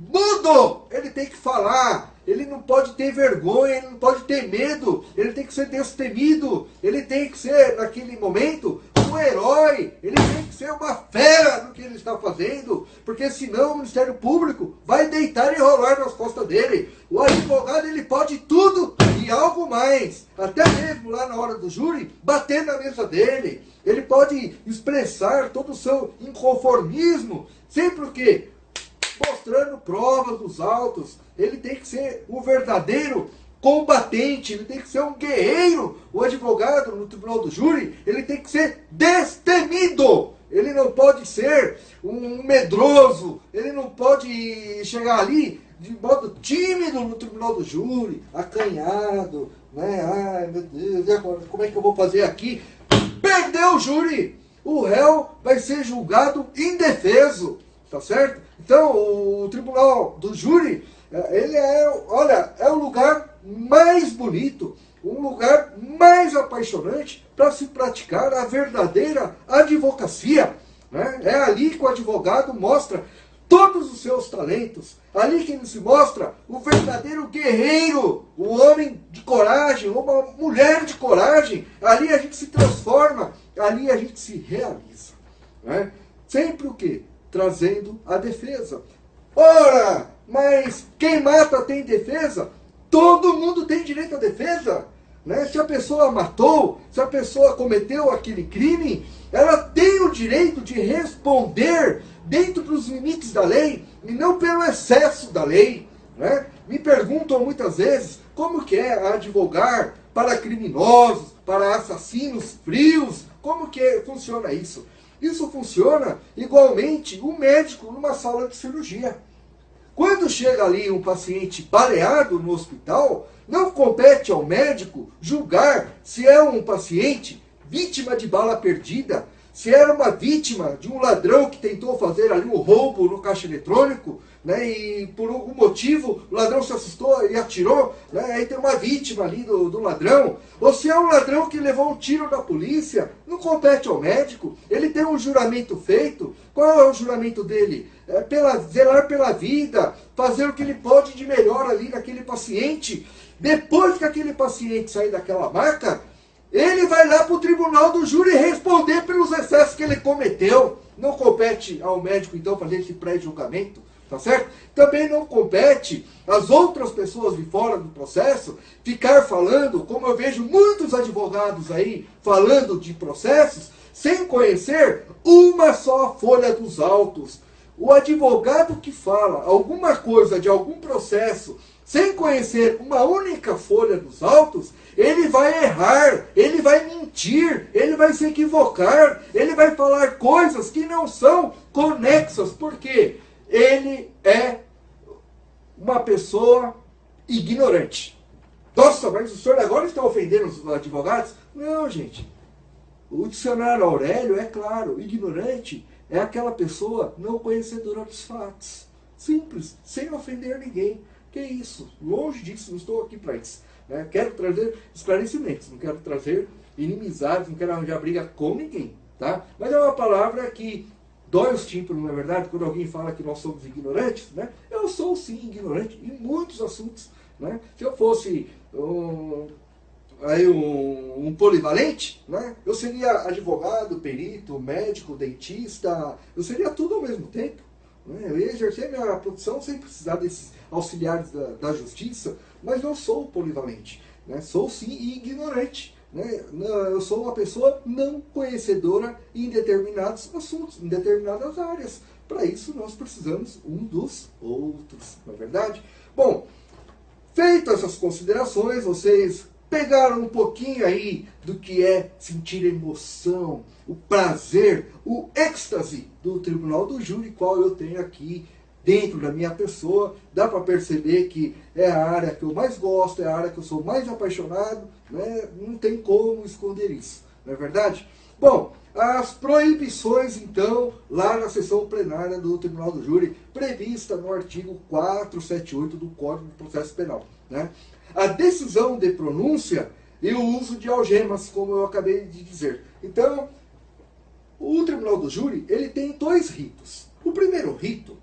mudo, ele tem que falar, ele não pode ter vergonha, ele não pode ter medo, ele tem que ser destemido, ele tem que ser, naquele momento, um herói, ele tem que ser uma fera no que ele está fazendo, porque senão o Ministério Público vai deitar e rolar nas costas dele. O advogado, ele pode tudo e algo mais, até mesmo lá na hora do júri, bater na mesa dele, ele pode expressar todo o seu inconformismo, sempre o quê? Mostrando provas dos autos. Ele tem que ser um verdadeiro combatente, ele tem que ser um guerreiro. O advogado no tribunal do júri, ele tem que ser destemido. Ele não pode ser um medroso, ele não pode chegar ali de modo tímido no tribunal do júri, acanhado, né? Ai, meu Deus, e agora, como é que eu vou fazer aqui? Perdeu o júri! O réu vai ser julgado indefeso, tá certo? Então, o tribunal do júri, ele é o lugar mais bonito, um lugar mais apaixonante para se praticar a verdadeira advocacia, né? É ali que o advogado mostra todos os seus talentos, ali que ele se mostra o verdadeiro guerreiro, o homem de coragem, uma mulher de coragem. Ali a gente se transforma, ali a gente se realiza, né? Sempre o quê? Trazendo a defesa. Ora, mas quem mata tem defesa? Todo mundo tem direito à defesa, né? Se a pessoa matou, se a pessoa cometeu aquele crime, ela tem o direito de responder dentro dos limites da lei e não pelo excesso da lei, né? Me perguntam muitas vezes como que é advogar para criminosos, para assassinos frios, como que funciona isso? Isso funciona igualmente o médico numa sala de cirurgia. Quando chega ali um paciente baleado no hospital, não compete ao médico julgar se é um paciente vítima de bala perdida, se era uma vítima de um ladrão que tentou fazer ali um roubo no caixa eletrônico, né, e por algum motivo o ladrão se assustou e atirou, né, aí tem uma vítima ali do ladrão, ou se é um ladrão que levou um tiro da polícia, não compete ao médico, ele tem um juramento feito. Qual é o juramento dele? Zelar pela vida, fazer o que ele pode de melhor ali naquele paciente. Depois que aquele paciente sair daquela maca, ele vai lá para o tribunal do júri responder pelos excessos que ele cometeu. Não compete ao médico, então, fazer esse pré-julgamento, tá certo? Também não compete às outras pessoas de fora do processo ficar falando, como eu vejo muitos advogados aí falando de processos, sem conhecer uma só folha dos autos. O advogado que fala alguma coisa de algum processo sem conhecer uma única folha dos autos, ele vai errar, ele vai mentir, ele vai se equivocar, ele vai falar coisas que não são conexas, porque ele é uma pessoa ignorante. Nossa, mas o senhor agora está ofendendo os advogados? Não, gente. O dicionário Aurélio é claro, ignorante é aquela pessoa não conhecedora dos fatos. Simples, sem ofender ninguém. Que isso? Longe disso, não estou aqui para isso. Né? Quero trazer esclarecimentos, não quero trazer inimizades, não quero arranjar briga com ninguém. Tá? Mas é uma palavra que dói os tímpanos, não é verdade? Quando alguém fala que nós somos ignorantes, né? Eu sou sim ignorante em muitos assuntos. Né? Se eu fosse um polivalente, né? Eu seria advogado, perito, médico, dentista, eu seria tudo ao mesmo tempo. Né? Eu ia exercer minha profissão sem precisar desses auxiliares da justiça, mas não sou polivalente. Né? Sou sim ignorante. Né? Eu sou uma pessoa não conhecedora em determinados assuntos, em determinadas áreas. Para isso nós precisamos um dos outros, não é verdade? Bom, feitas essas considerações, vocês pegaram um pouquinho aí do que é sentir emoção, o prazer, o êxtase do Tribunal do Júri, qual eu tenho aqui dentro da minha pessoa. Dá para perceber que é a área que eu mais gosto, é a área que eu sou mais apaixonado, né? Não tem como esconder isso, não é verdade? Bom, as proibições, então, lá na sessão plenária do Tribunal do Júri, prevista no artigo 478 do Código de Processo Penal. Né? A decisão de pronúncia e o uso de algemas, como eu acabei de dizer. Então, o Tribunal do Júri, ele tem dois ritos. O primeiro rito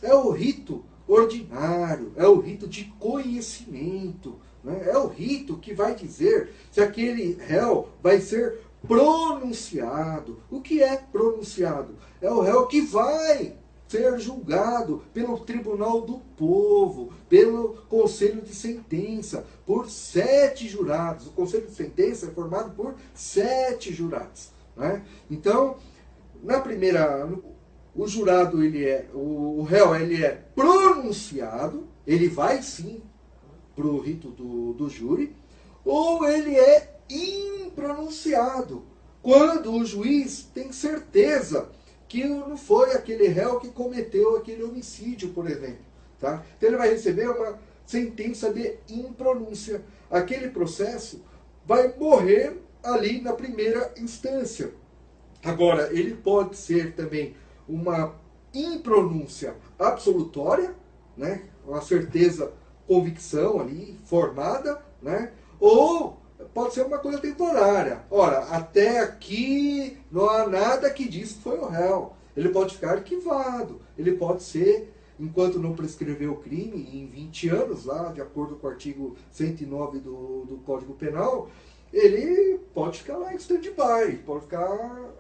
é o rito ordinário, é o rito de conhecimento. Né? É o rito que vai dizer se aquele réu vai ser pronunciado. O que é pronunciado? É o réu que vai ser julgado pelo Tribunal do Povo, pelo Conselho de Sentença, por 7 jurados. O Conselho de Sentença é formado por 7 jurados. Né? Então, na primeira, o jurado, o réu, ele é pronunciado, ele vai sim para o rito do júri, ou ele é impronunciado, quando o juiz tem certeza que não foi aquele réu que cometeu aquele homicídio, por exemplo. Tá? Então ele vai receber uma sentença de impronúncia. Aquele processo vai morrer ali na primeira instância. Agora, ele pode ser também uma impronúncia absolutória, né? Uma certeza, convicção ali, formada, né? Ou pode ser uma coisa temporária. Ora, até aqui não há nada que diz que foi o réu. Ele pode ficar arquivado. Ele pode ser, enquanto não prescreveu o crime, em 20 anos, lá, de acordo com o artigo 109 do Código Penal, ele pode ficar lá em stand-by, pode ficar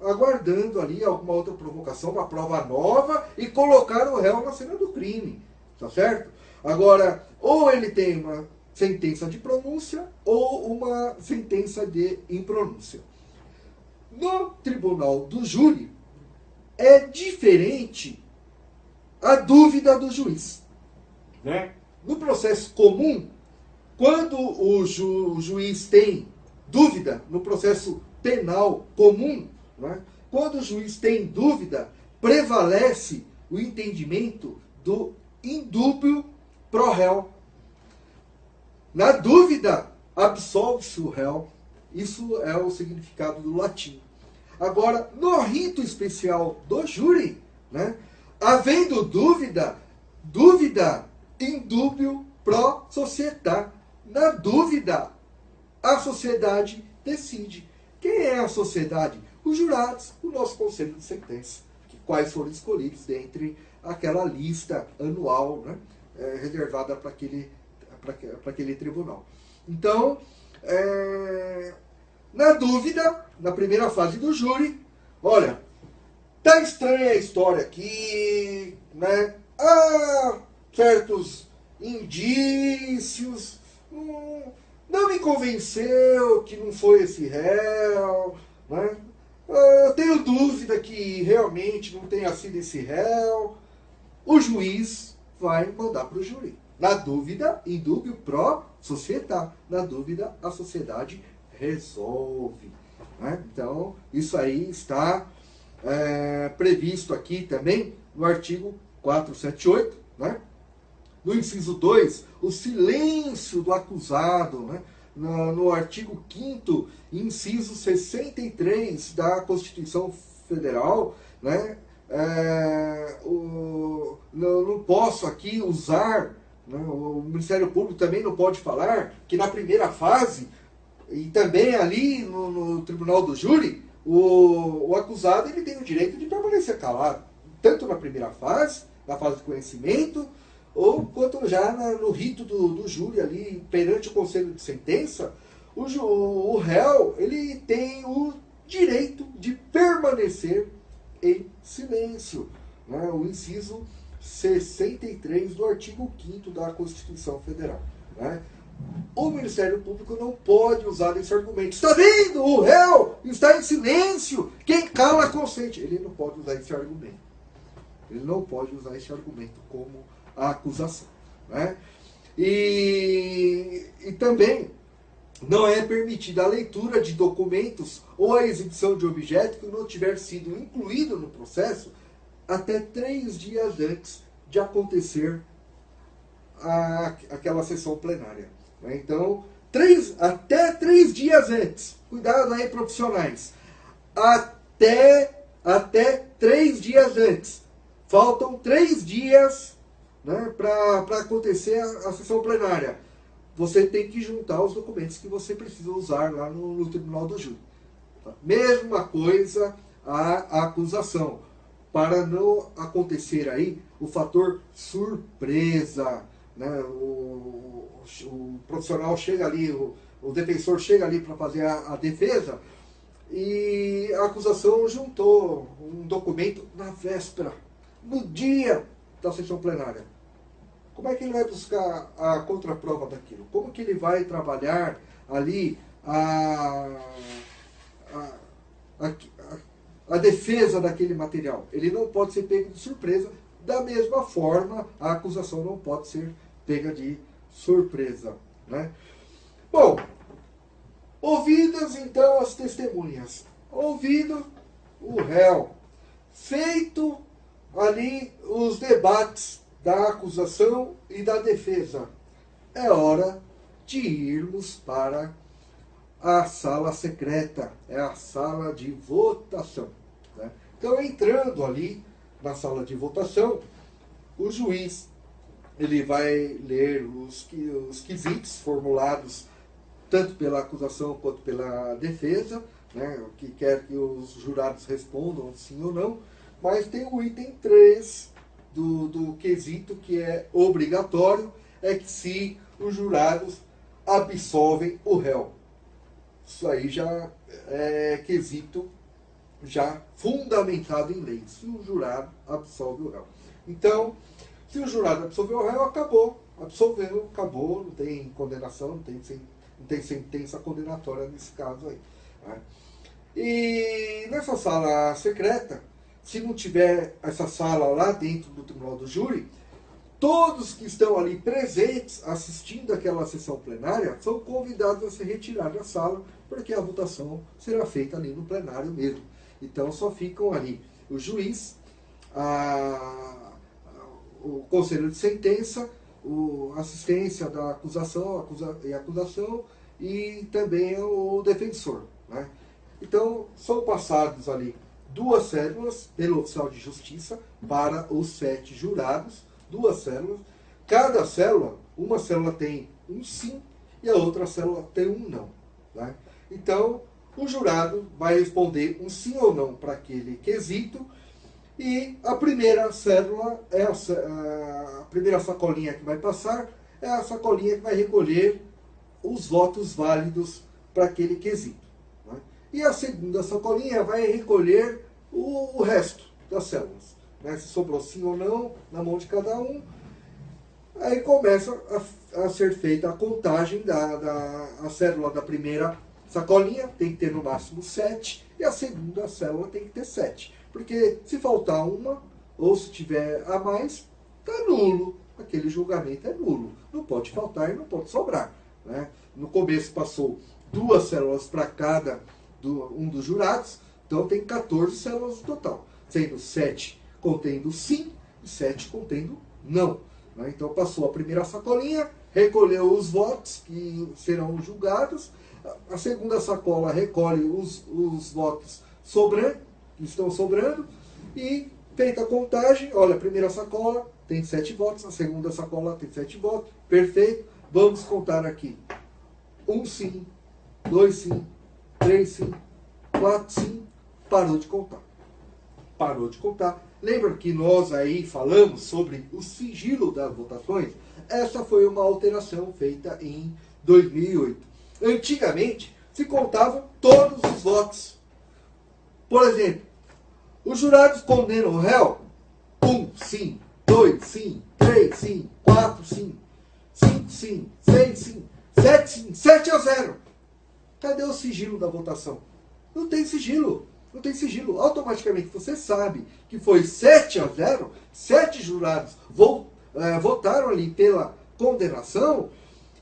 aguardando ali alguma outra provocação, uma prova nova, e colocar o réu na cena do crime. Tá certo? Agora, ou ele tem uma sentença de pronúncia ou uma sentença de impronúncia. No Tribunal do Júri, é diferente a dúvida do juiz. Né? No processo comum, quando o juiz tem dúvida, no processo penal comum, né? Quando o juiz tem dúvida, prevalece o entendimento do indúbio pro réu. Na dúvida, absolve-se o réu. Isso é o significado do latim. Agora, no rito especial do júri, né, havendo dúvida, indúbio pro società. Na dúvida, a sociedade decide. Quem é a sociedade? Os jurados, o nosso Conselho de Sentença. Quais foram escolhidos dentre aquela lista anual, né, reservada para aquele tribunal. Então, na dúvida, na primeira fase do júri, olha, tá estranha a história aqui, né? Há certos indícios, não me convenceu que não foi esse réu, né? Eu tenho dúvida que realmente não tenha sido esse réu. O juiz vai mandar para o júri. Na dúvida, indúbio pro società. Na dúvida, a sociedade resolve. Né? Então, isso aí está previsto aqui também no artigo 478. Né? No inciso 2, o silêncio do acusado. Né? No artigo 5º, inciso 63 da Constituição Federal, né? não posso aqui usar, né, o Ministério Público também não pode falar que na primeira fase, e também ali no tribunal do júri, o acusado ele tem o direito de permanecer calado, tanto na primeira fase, na fase de conhecimento, ou quanto já no rito do júri ali, perante o conselho de sentença, o réu ele tem o direito de permanecer em silêncio, né? O inciso 63 do artigo 5º da Constituição Federal, né? O Ministério Público não pode usar esse argumento. Está vendo? O réu está em silêncio. Quem cala consente. Ele não pode usar esse argumento. Ele não pode usar esse argumento como a acusação, né? E também não é permitida a leitura de documentos ou a exibição de objeto que não tiver sido incluído no processo até 3 dias antes de acontecer aquela sessão plenária. Então, até 3 dias antes. Cuidado aí, profissionais. Até 3 dias antes. Faltam 3 dias, né, para acontecer a sessão plenária. Você tem que juntar os documentos que você precisa usar lá no tribunal do júri. Mesma coisa a acusação. Para não acontecer aí o fator surpresa, né? O profissional chega ali, o defensor chega ali para fazer a defesa e a acusação juntou um documento na véspera, no dia da sessão plenária. Como é que ele vai buscar a contraprova daquilo? Como que ele vai trabalhar ali a defesa daquele material? Ele não pode ser pego de surpresa. Da mesma forma, a acusação não pode ser pega de surpresa, né? Bom, ouvidas então as testemunhas, ouvido o réu, feito ali os debates da acusação e da defesa, é hora de irmos para a sala secreta, é a sala de votação, né? Então, entrando ali na sala de votação, o juiz ele vai ler os quesitos formulados tanto pela acusação quanto pela defesa, né, o que quer que os jurados respondam sim ou não, mas tem o item 3 do quesito que é obrigatório, é que se os jurados absolvem o réu. Isso aí já é quesito já fundamentado em lei, se o jurado absolve o réu. Então, se o jurado absolveu o réu, acabou. Absolveu, acabou, não tem condenação, não tem sentença condenatória nesse caso aí, né? E nessa sala secreta, se não tiver essa sala lá dentro do tribunal do júri, todos que estão ali presentes, assistindo aquela sessão plenária, são convidados a se retirar da sala, porque a votação será feita ali no plenário mesmo. Então só ficam ali o juiz, o conselho de sentença, a assistência da acusação e também o defensor, né? Então são passados ali 2 células pelo oficial de justiça para os 7 jurados, 2 células. Cada célula, uma célula tem um sim e a outra célula tem um não, né? Então o jurado vai responder um sim ou não para aquele quesito. E a primeira célula, a primeira sacolinha que vai passar, é a sacolinha que vai recolher os votos válidos para aquele quesito, né? E a segunda sacolinha vai recolher o resto das células, né? Se sobrou sim ou não, na mão de cada um. Aí começa a ser feita a contagem a célula da primeira sacolinha, tem que ter no máximo 7, e a segunda célula tem que ter 7. Porque se faltar uma, ou se tiver a mais, está nulo. Aquele julgamento é nulo. Não pode faltar e não pode sobrar, né? No começo passou 2 células para cada um dos jurados, então tem 14 células no total, sendo 7 contendo sim e 7 contendo não, né? Então passou a primeira sacolinha, recolheu os votos que serão julgados, a segunda sacola recolhe os votos que estão sobrando, e Feita a contagem, olha, a primeira sacola tem 7 votos, a segunda sacola tem 7 votos, perfeito. Vamos contar aqui. 1 sim, 2 sim, 3 sim, 4 sim, parou de contar. Parou de contar. Lembra que nós aí falamos sobre o sigilo das votações? Essa foi uma alteração feita em 2008. Antigamente, se contavam todos os votos. Por exemplo, os jurados condenam o réu. 1 sim, 2 sim, 3 sim, 4 sim, 5 sim, 6 sim, 7 sim, 7-0. Cadê o sigilo da votação? Não tem sigilo. Não tem sigilo. Automaticamente você sabe que foi 7-0, 7 jurados votaram ali pela condenação,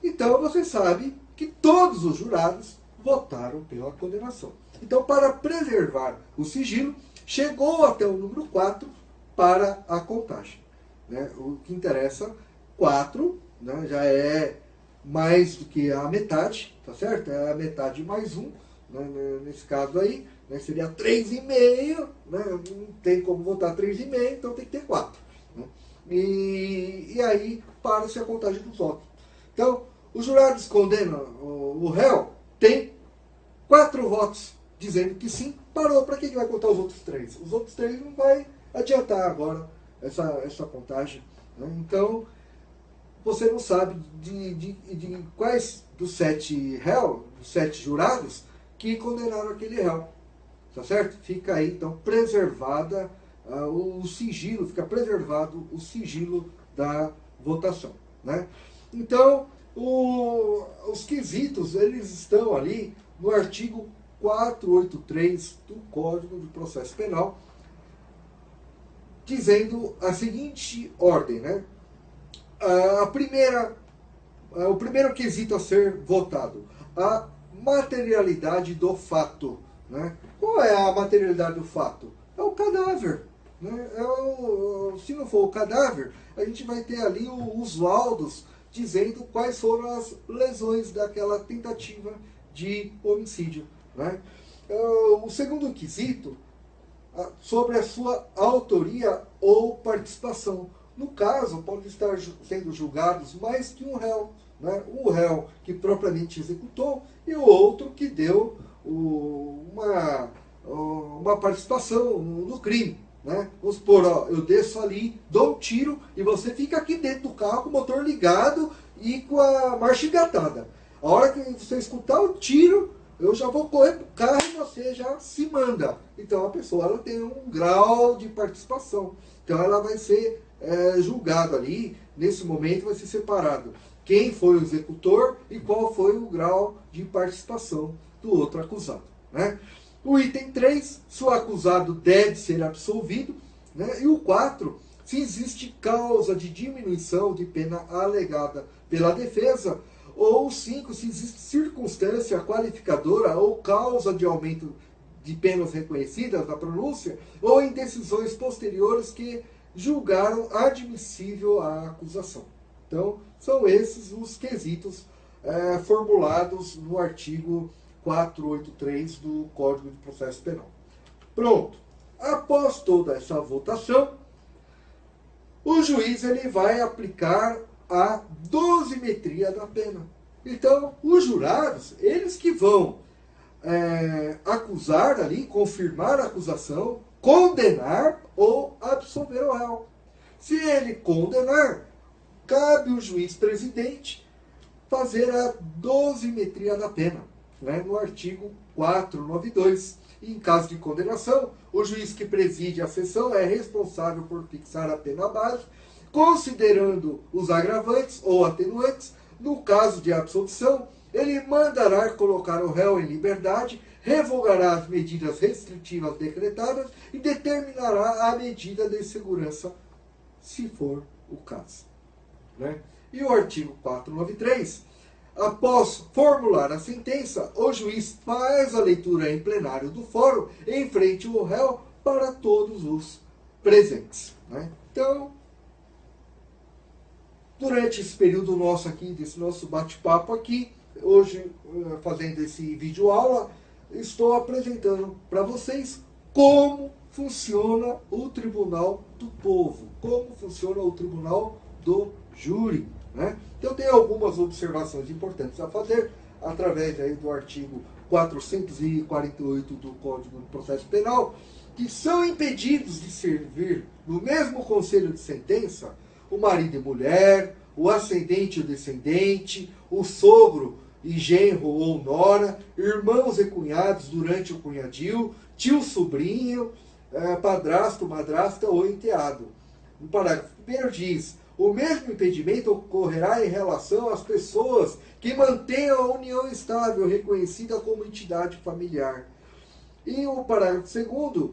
então você sabe que todos os jurados votaram pela condenação. Então, para preservar o sigilo, chegou até o número 4 para a contagem. Né? O que interessa, 4, né, já é mais do que a metade, tá certo? É a metade mais 1, né, nesse caso aí, né, seria 3,5, né, não tem como votar 3,5, então tem que ter 4. Né? E aí para-se a contagem dos votos. Então, os jurados condenam o réu, tem 4 votos dizendo que sim, parou. Para que vai contar os outros 3? Os outros 3 não vai adiantar agora essa contagem. Né? Então, você não sabe de quais dos 7 réus, dos 7 jurados, que condenaram aquele réu. Tá certo? Fica aí, então, preservada o sigilo, fica preservado o sigilo da votação. Né? Então, os quesitos, eles estão ali no artigo 483 do Código de Processo Penal, dizendo a seguinte ordem, né? O primeiro quesito a ser votado, a materialidade do fato. Né? Qual é a materialidade do fato? É o cadáver. Né? Se não for o cadáver, a gente vai ter ali os laudos dizendo quais foram as lesões daquela tentativa de homicídio. Né? O segundo quesito, sobre a sua autoria ou participação. No caso, pode estar sendo julgados mais que um réu. Né? Um réu que propriamente executou e o outro que deu uma participação no crime. Né? Vamos supor, ó, eu desço ali, dou um tiro e você fica aqui dentro do carro com o motor ligado e com a marcha engatada. A hora que você escutar o tiro, eu já vou correr para o carro e você já se manda. Então a pessoa ela tem um grau de participação. Então ela vai ser julgada ali, nesse momento vai ser separado quem foi o executor e qual foi o grau de participação do outro acusado. Né? O item 3, se o acusado deve ser absolvido. Né? E o 4, se existe causa de diminuição de pena alegada pela defesa. Ou 5, se existe circunstância qualificadora ou causa de aumento de penas reconhecidas na pronúncia, ou em decisões posteriores que julgaram admissível a acusação. Então, são esses os quesitos formulados no artigo 483 do Código de Processo Penal. Pronto. Após toda essa votação, o juiz ele vai aplicar a dosimetria da pena. Então, os jurados, eles que vão acusar ali, confirmar a acusação, condenar ou absolver o réu. Se ele condenar, cabe ao juiz presidente fazer a dosimetria da pena, né, no artigo 492. E em caso de condenação, o juiz que preside a sessão é responsável por fixar a pena base, considerando os agravantes ou atenuantes. No caso de absolvição, ele mandará colocar o réu em liberdade, revogará as medidas restritivas decretadas e determinará a medida de segurança, se for o caso. Né? E o artigo 493, após formular a sentença, o juiz faz a leitura em plenário do fórum em frente ao réu para todos os presentes. Né? Então, durante esse período nosso aqui, desse nosso bate-papo aqui, hoje fazendo esse vídeo aula, estou apresentando para vocês como funciona o Tribunal do Povo, como funciona o Tribunal do Júri, né? Então tem algumas observações importantes a fazer através aí do artigo 448 do Código de Processo Penal, que são impedidos de servir no mesmo conselho de sentença o marido e mulher, o ascendente e o descendente, o sogro e genro ou nora, irmãos e cunhados durante o cunhadio, tio sobrinho, padrasto, madrasta ou enteado. No parágrafo 1º diz: o mesmo impedimento ocorrerá em relação às pessoas que mantenham a união estável reconhecida como entidade familiar. E o parágrafo 2º,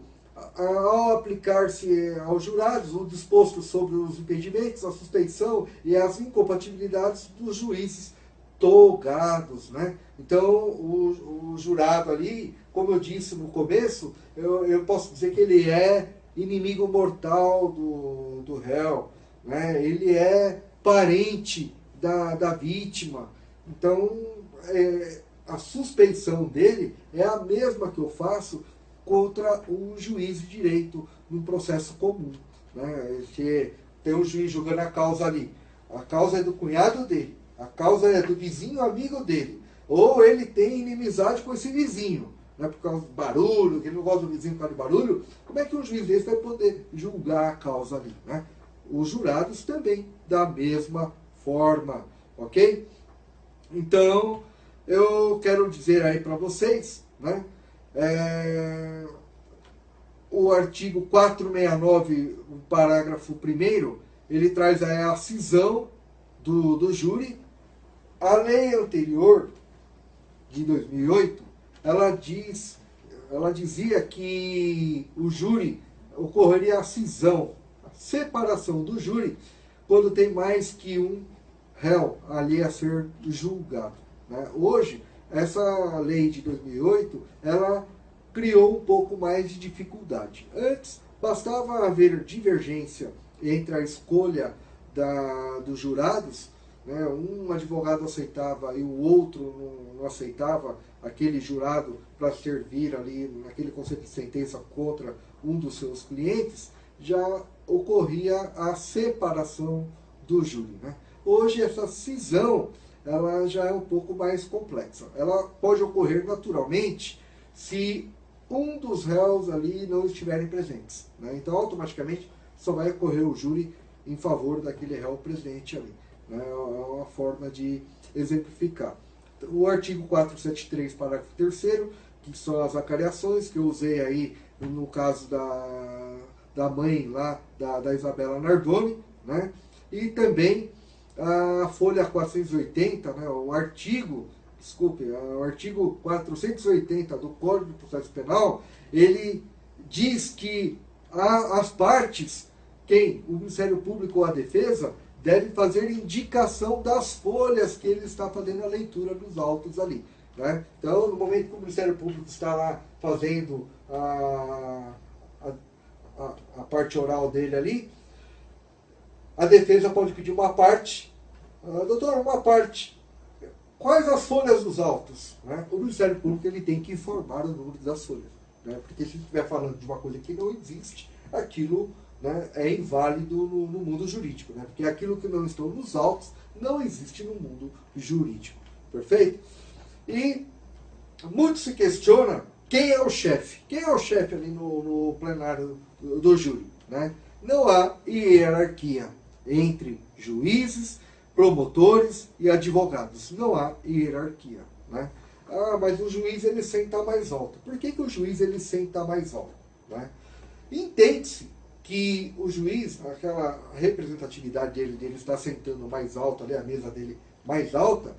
ao aplicar-se aos jurados o disposto sobre os impedimentos, a suspeição e as incompatibilidades dos juízes togados, né? Então, o jurado ali, como eu disse no começo, eu posso dizer que ele é inimigo mortal do réu, né? Ele é parente da vítima. Então, a suspeição dele é a mesma que eu faço contra um juiz de direito num processo comum, né? Que tem um juiz julgando a causa ali. A causa é do cunhado dele, a causa é do vizinho amigo dele, ou ele tem inimizade com esse vizinho, né, por causa do barulho, que ele não gosta do vizinho por causa do barulho. Como é que um juiz desse vai poder julgar a causa ali, né? Os jurados também, da mesma forma, ok? Então, eu quero dizer aí para vocês, né, o artigo 469, o parágrafo 1º, ele traz aí a cisão do júri. A lei anterior, de 2008, ela dizia que o júri ocorreria a cisão, a separação do júri, quando tem mais que um réu ali a ser julgado, né? Hoje, essa lei de 2008, ela criou um pouco mais de dificuldade. Antes, bastava haver divergência entre a escolha dos jurados, né? Um advogado aceitava e o outro não aceitava aquele jurado para servir ali naquele conceito de sentença contra um dos seus clientes, já ocorria a separação do júri, né? Hoje essa cisão ela já é um pouco mais complexa. Ela pode ocorrer naturalmente se um dos réus ali não estiverem presentes, né? Então automaticamente só vai ocorrer o júri em favor daquele réu presente ali, né? É uma forma de exemplificar. O artigo 473, parágrafo 3º, que são as acariações, que eu usei aí no caso da mãe lá, da Isabela Nardoni, né? E também a folha 480, né? O artigo 480 do Código de Processo Penal, ele diz que as partes, o Ministério Público ou a defesa, deve fazer indicação das folhas que ele está fazendo a leitura dos autos ali, né? Então, no momento que o Ministério Público está lá fazendo a parte oral dele ali, a defesa pode pedir uma parte. Doutor, uma parte. Quais as folhas dos autos, né? O Ministério Público ele tem que informar o número das folhas, né? Porque se estiver falando de uma coisa que não existe, aquilo, né, é inválido no mundo jurídico, né? Porque aquilo que não está nos autos não existe no mundo jurídico. Perfeito? E muito se questiona quem é o chefe. Quem é o chefe ali no plenário do júri, né? Não há hierarquia entre juízes, promotores e advogados. Não há hierarquia, né? Mas o juiz ele senta mais alto. Por que o juiz ele senta mais alto, né? Entende-se que o juiz, aquela representatividade dele está sentando mais alto ali, a mesa dele mais alta,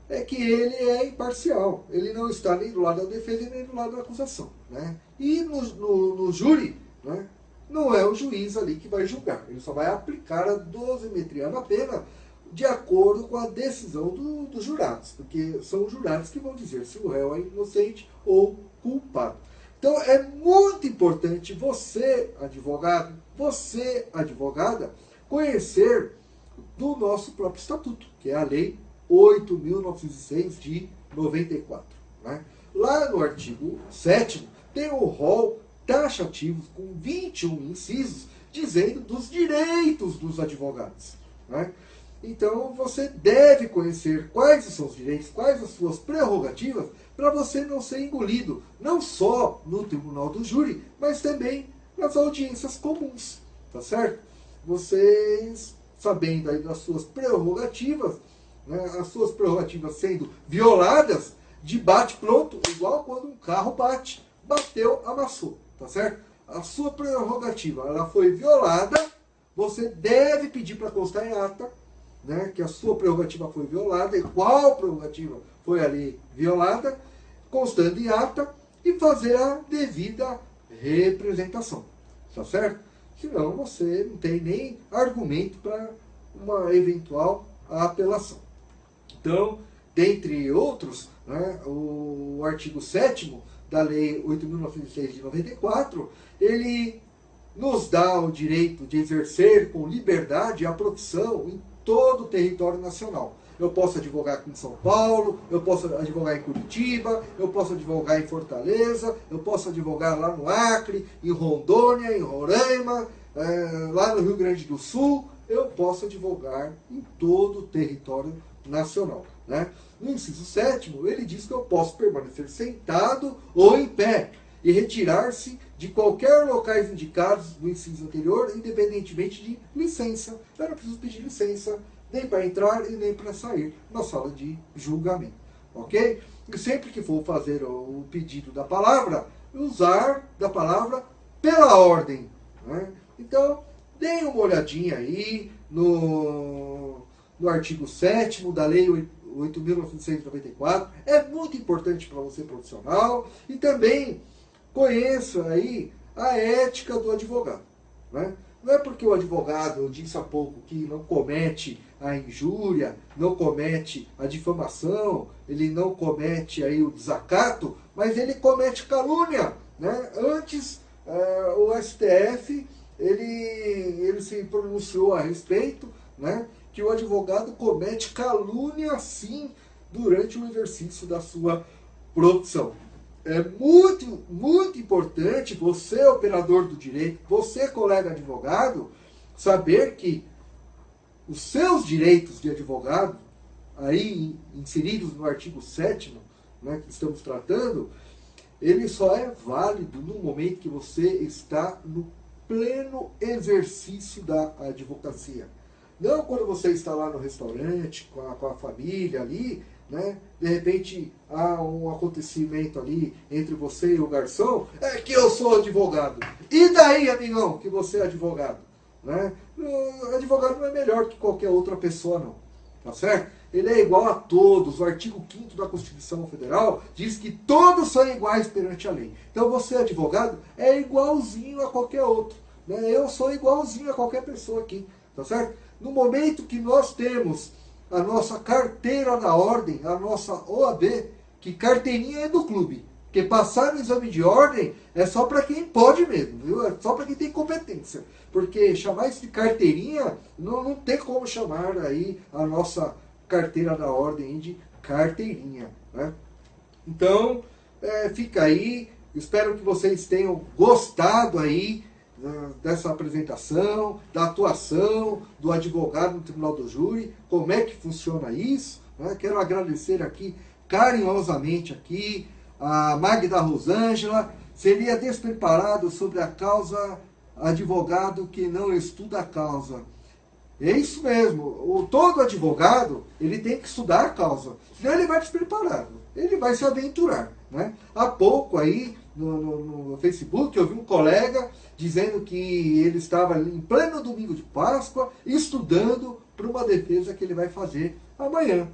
é que ele é imparcial. Ele não está nem do lado da defesa nem do lado da acusação, né? E no júri, né, não é o juiz ali que vai julgar. Ele só vai aplicar a dosimetria na pena de acordo com a decisão dos jurados, porque são os jurados que vão dizer se o réu é inocente ou culpado. Então é muito importante você, advogado, você, advogada, conhecer do nosso próprio estatuto, que é a Lei 8.906 de 94. Né? Lá no artigo 7º tem o rol taxativos, com 21 incisos, dizendo dos direitos dos advogados, né? Então você deve conhecer quais são os direitos, quais as suas prerrogativas, para você não ser engolido, não só no tribunal do júri, mas também nas audiências comuns, tá certo? Vocês, sabendo aí das suas prerrogativas, né, as suas prerrogativas sendo violadas, de bate pronto, igual quando um carro bate, bateu, amassou, tá certo? A sua prerrogativa, ela foi violada, você deve pedir para constar em ata, né, que a sua prerrogativa foi violada, e qual prerrogativa foi ali violada, constando em ata, e fazer a devida representação, tá certo? Senão você não tem nem argumento para uma eventual apelação. Então, dentre outros, né, o artigo 7º da Lei 8.906 de 94, ele nos dá o direito de exercer com liberdade a profissão em todo o território nacional. Eu posso advogar aqui em São Paulo, eu posso advogar em Curitiba, eu posso advogar em Fortaleza, eu posso advogar lá no Acre, em Rondônia, em Roraima, lá no Rio Grande do Sul, eu posso advogar em todo o território nacional, né? No inciso 7º, ele diz que eu posso permanecer sentado ou em pé e retirar-se de qualquer locais indicados no inciso anterior, independentemente de licença. Eu não preciso pedir licença nem para entrar e nem para sair na sala de julgamento, ok? E sempre que for fazer o pedido da palavra, usar da palavra pela ordem, né? Então, deem uma olhadinha aí no artigo 7º da Lei 8.994, é muito importante para você profissional, e também conheça aí a ética do advogado, né? Não é porque o advogado, eu disse há pouco, que não comete a injúria, não comete a difamação, ele não comete aí o desacato, mas ele comete calúnia, né? Antes, o STF, ele se pronunciou a respeito, né, que o advogado comete calúnia, sim, durante o exercício da sua profissão. É muito, muito importante você, operador do direito, você, colega advogado, saber que os seus direitos de advogado, aí inseridos no artigo 7º, né, que estamos tratando, ele só é válido no momento que você está no pleno exercício da advocacia. Não quando você está lá no restaurante, com a família ali, né? De repente há um acontecimento ali entre você e o garçom, é que eu sou advogado. E daí, amigão, que você é advogado? Né? O advogado não é melhor que qualquer outra pessoa, não. Tá certo? Ele é igual a todos. O artigo 5º da Constituição Federal diz que todos são iguais perante a lei. Então você, advogado, é igualzinho a qualquer outro, né? Eu sou igualzinho a qualquer pessoa aqui. Tá certo? No momento que nós temos a nossa carteira da ordem, a nossa OAB, que carteirinha é do clube, porque passar no exame de ordem é só para quem pode mesmo, viu? É só para quem tem competência. Porque chamar isso de carteirinha, não tem como chamar aí a nossa carteira da ordem de carteirinha, né? Então, fica aí. Espero que vocês tenham gostado aí dessa apresentação, da atuação do advogado no Tribunal do Júri, como é que funciona isso, né? Quero agradecer aqui carinhosamente aqui a Magda Rosângela. Seria despreparado sobre a causa advogado que não estuda a causa. É isso mesmo. Todo advogado, ele tem que estudar a causa, senão ele vai despreparado, ele vai se aventurar, né? Há pouco aí no Facebook eu vi um colega dizendo que ele estava em pleno domingo de Páscoa estudando para uma defesa que ele vai fazer amanhã.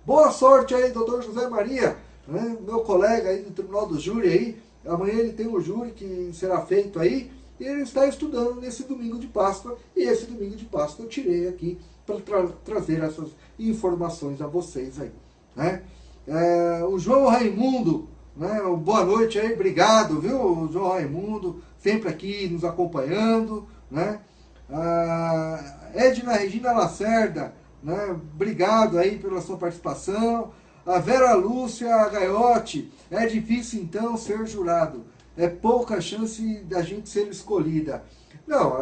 Boa sorte aí, doutor José Maria, né? Meu colega aí do Tribunal do Júri aí. Amanhã ele tem um júri que será feito aí, e ele está estudando nesse domingo de Páscoa, e esse domingo de Páscoa eu tirei aqui para trazer essas informações a vocês aí, né? O João Raimundo, né? Boa noite aí, obrigado, viu, João Raimundo, sempre aqui nos acompanhando, né? Edna Regina Lacerda, né? Obrigado aí pela sua participação. A Vera Lúcia Gaiotti, é difícil então ser jurado. é pouca chance da gente ser escolhida. Não,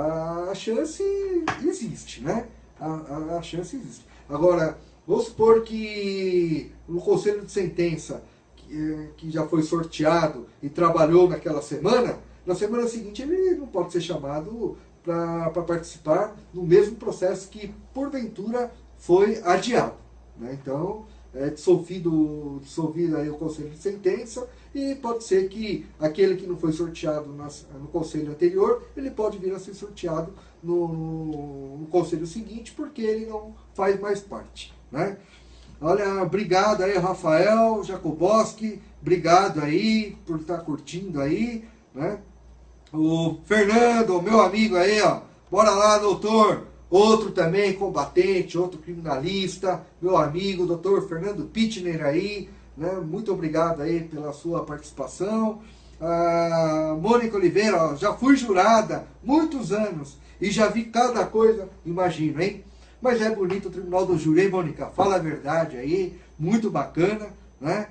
a chance existe, né? A chance existe. Agora, vamos supor que no conselho de sentença, que já foi sorteado e trabalhou naquela semana, na semana seguinte ele não pode ser chamado para participar no mesmo processo que, porventura, foi adiado. Né? Então, é dissolvido aí o conselho de sentença, e pode ser que aquele que não foi sorteado no conselho anterior, ele pode vir a ser sorteado no conselho seguinte, porque ele não faz mais parte. Né? Olha, obrigado aí, Rafael Jacoboski, obrigado aí por estar curtindo aí, né? O Fernando, meu amigo aí, ó, bora lá, doutor. Outro também combatente, outro criminalista, meu amigo, doutor Fernando Pitner aí, né? Muito obrigado aí pela sua participação. Mônica Oliveira, ó, já fui jurada muitos anos e já vi cada coisa, imagino, hein? Mas é bonito o Tribunal do Júri, hein, Mônica? Fala a verdade aí, muito bacana, né?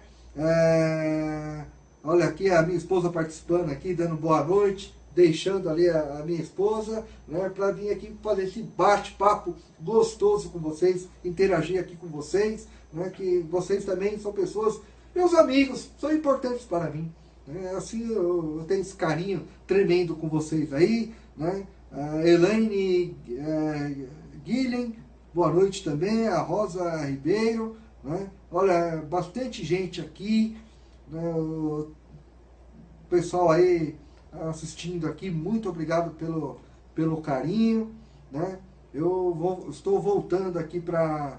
Olha aqui a minha esposa participando aqui, dando boa noite, deixando ali a minha esposa, né, para vir aqui fazer esse bate-papo gostoso com vocês, interagir aqui com vocês, né, que vocês também são pessoas, meus amigos, são importantes para mim. Né? Assim eu tenho esse carinho tremendo com vocês aí, né? Elaine Guilhem, boa noite também, a Rosa Ribeiro, né? Olha, bastante gente aqui, né? O pessoal aí assistindo aqui, muito obrigado pelo carinho, né? Estou voltando aqui para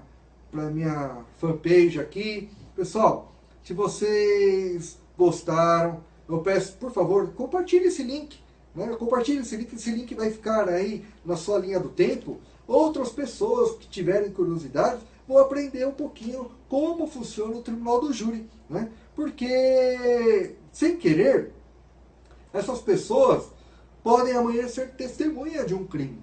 minha fanpage aqui. Pessoal, se vocês gostaram, eu peço, por favor, compartilhe esse link, né? Compartilhe esse link vai ficar aí na sua linha do tempo. Outras pessoas que tiverem curiosidade vão aprender um pouquinho como funciona o Tribunal do Júri, né? Porque, sem querer, essas pessoas podem amanhã ser testemunha de um crime.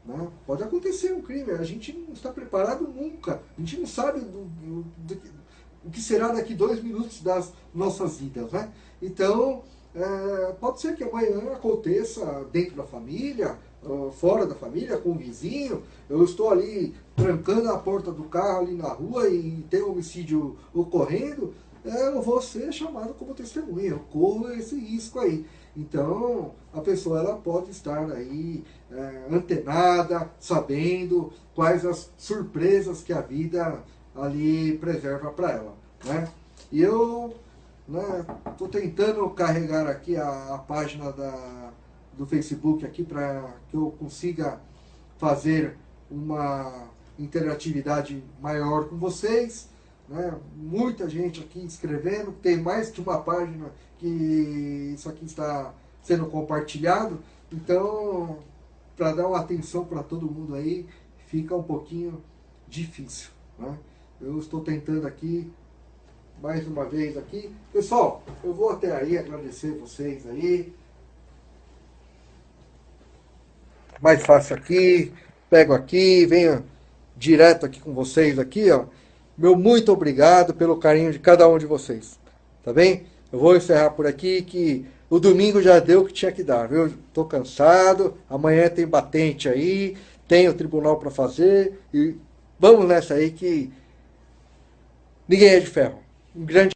Né? Pode acontecer um crime, a gente não está preparado nunca, a gente não sabe o que será daqui 2 minutos das nossas vidas. Né? Então, pode ser que amanhã aconteça dentro da família, fora da família, com o vizinho. Eu estou ali trancando a porta do carro ali na rua e tem um homicídio ocorrendo, eu vou ser chamado como testemunha, eu corro esse risco aí. Então, a pessoa ela pode estar aí antenada, sabendo quais as surpresas que a vida ali preserva para ela. Né? E eu estou tentando carregar aqui a página do Facebook aqui para que eu consiga fazer uma interatividade maior com vocês. Né? Muita gente aqui escrevendo, tem mais de uma página que isso aqui está sendo compartilhado, então para dar uma atenção para todo mundo aí fica um pouquinho difícil. Né? Eu estou tentando aqui mais uma vez aqui, pessoal, eu vou até aí agradecer vocês aí, mais fácil aqui, pego aqui, venho direto aqui com vocês aqui, ó. Meu muito obrigado pelo carinho de cada um de vocês, tá bem? Eu vou encerrar por aqui, que o domingo já deu o que tinha que dar, viu? Estou cansado, amanhã tem batente aí, tem o tribunal para fazer, e vamos nessa aí que ninguém é de ferro. Um grande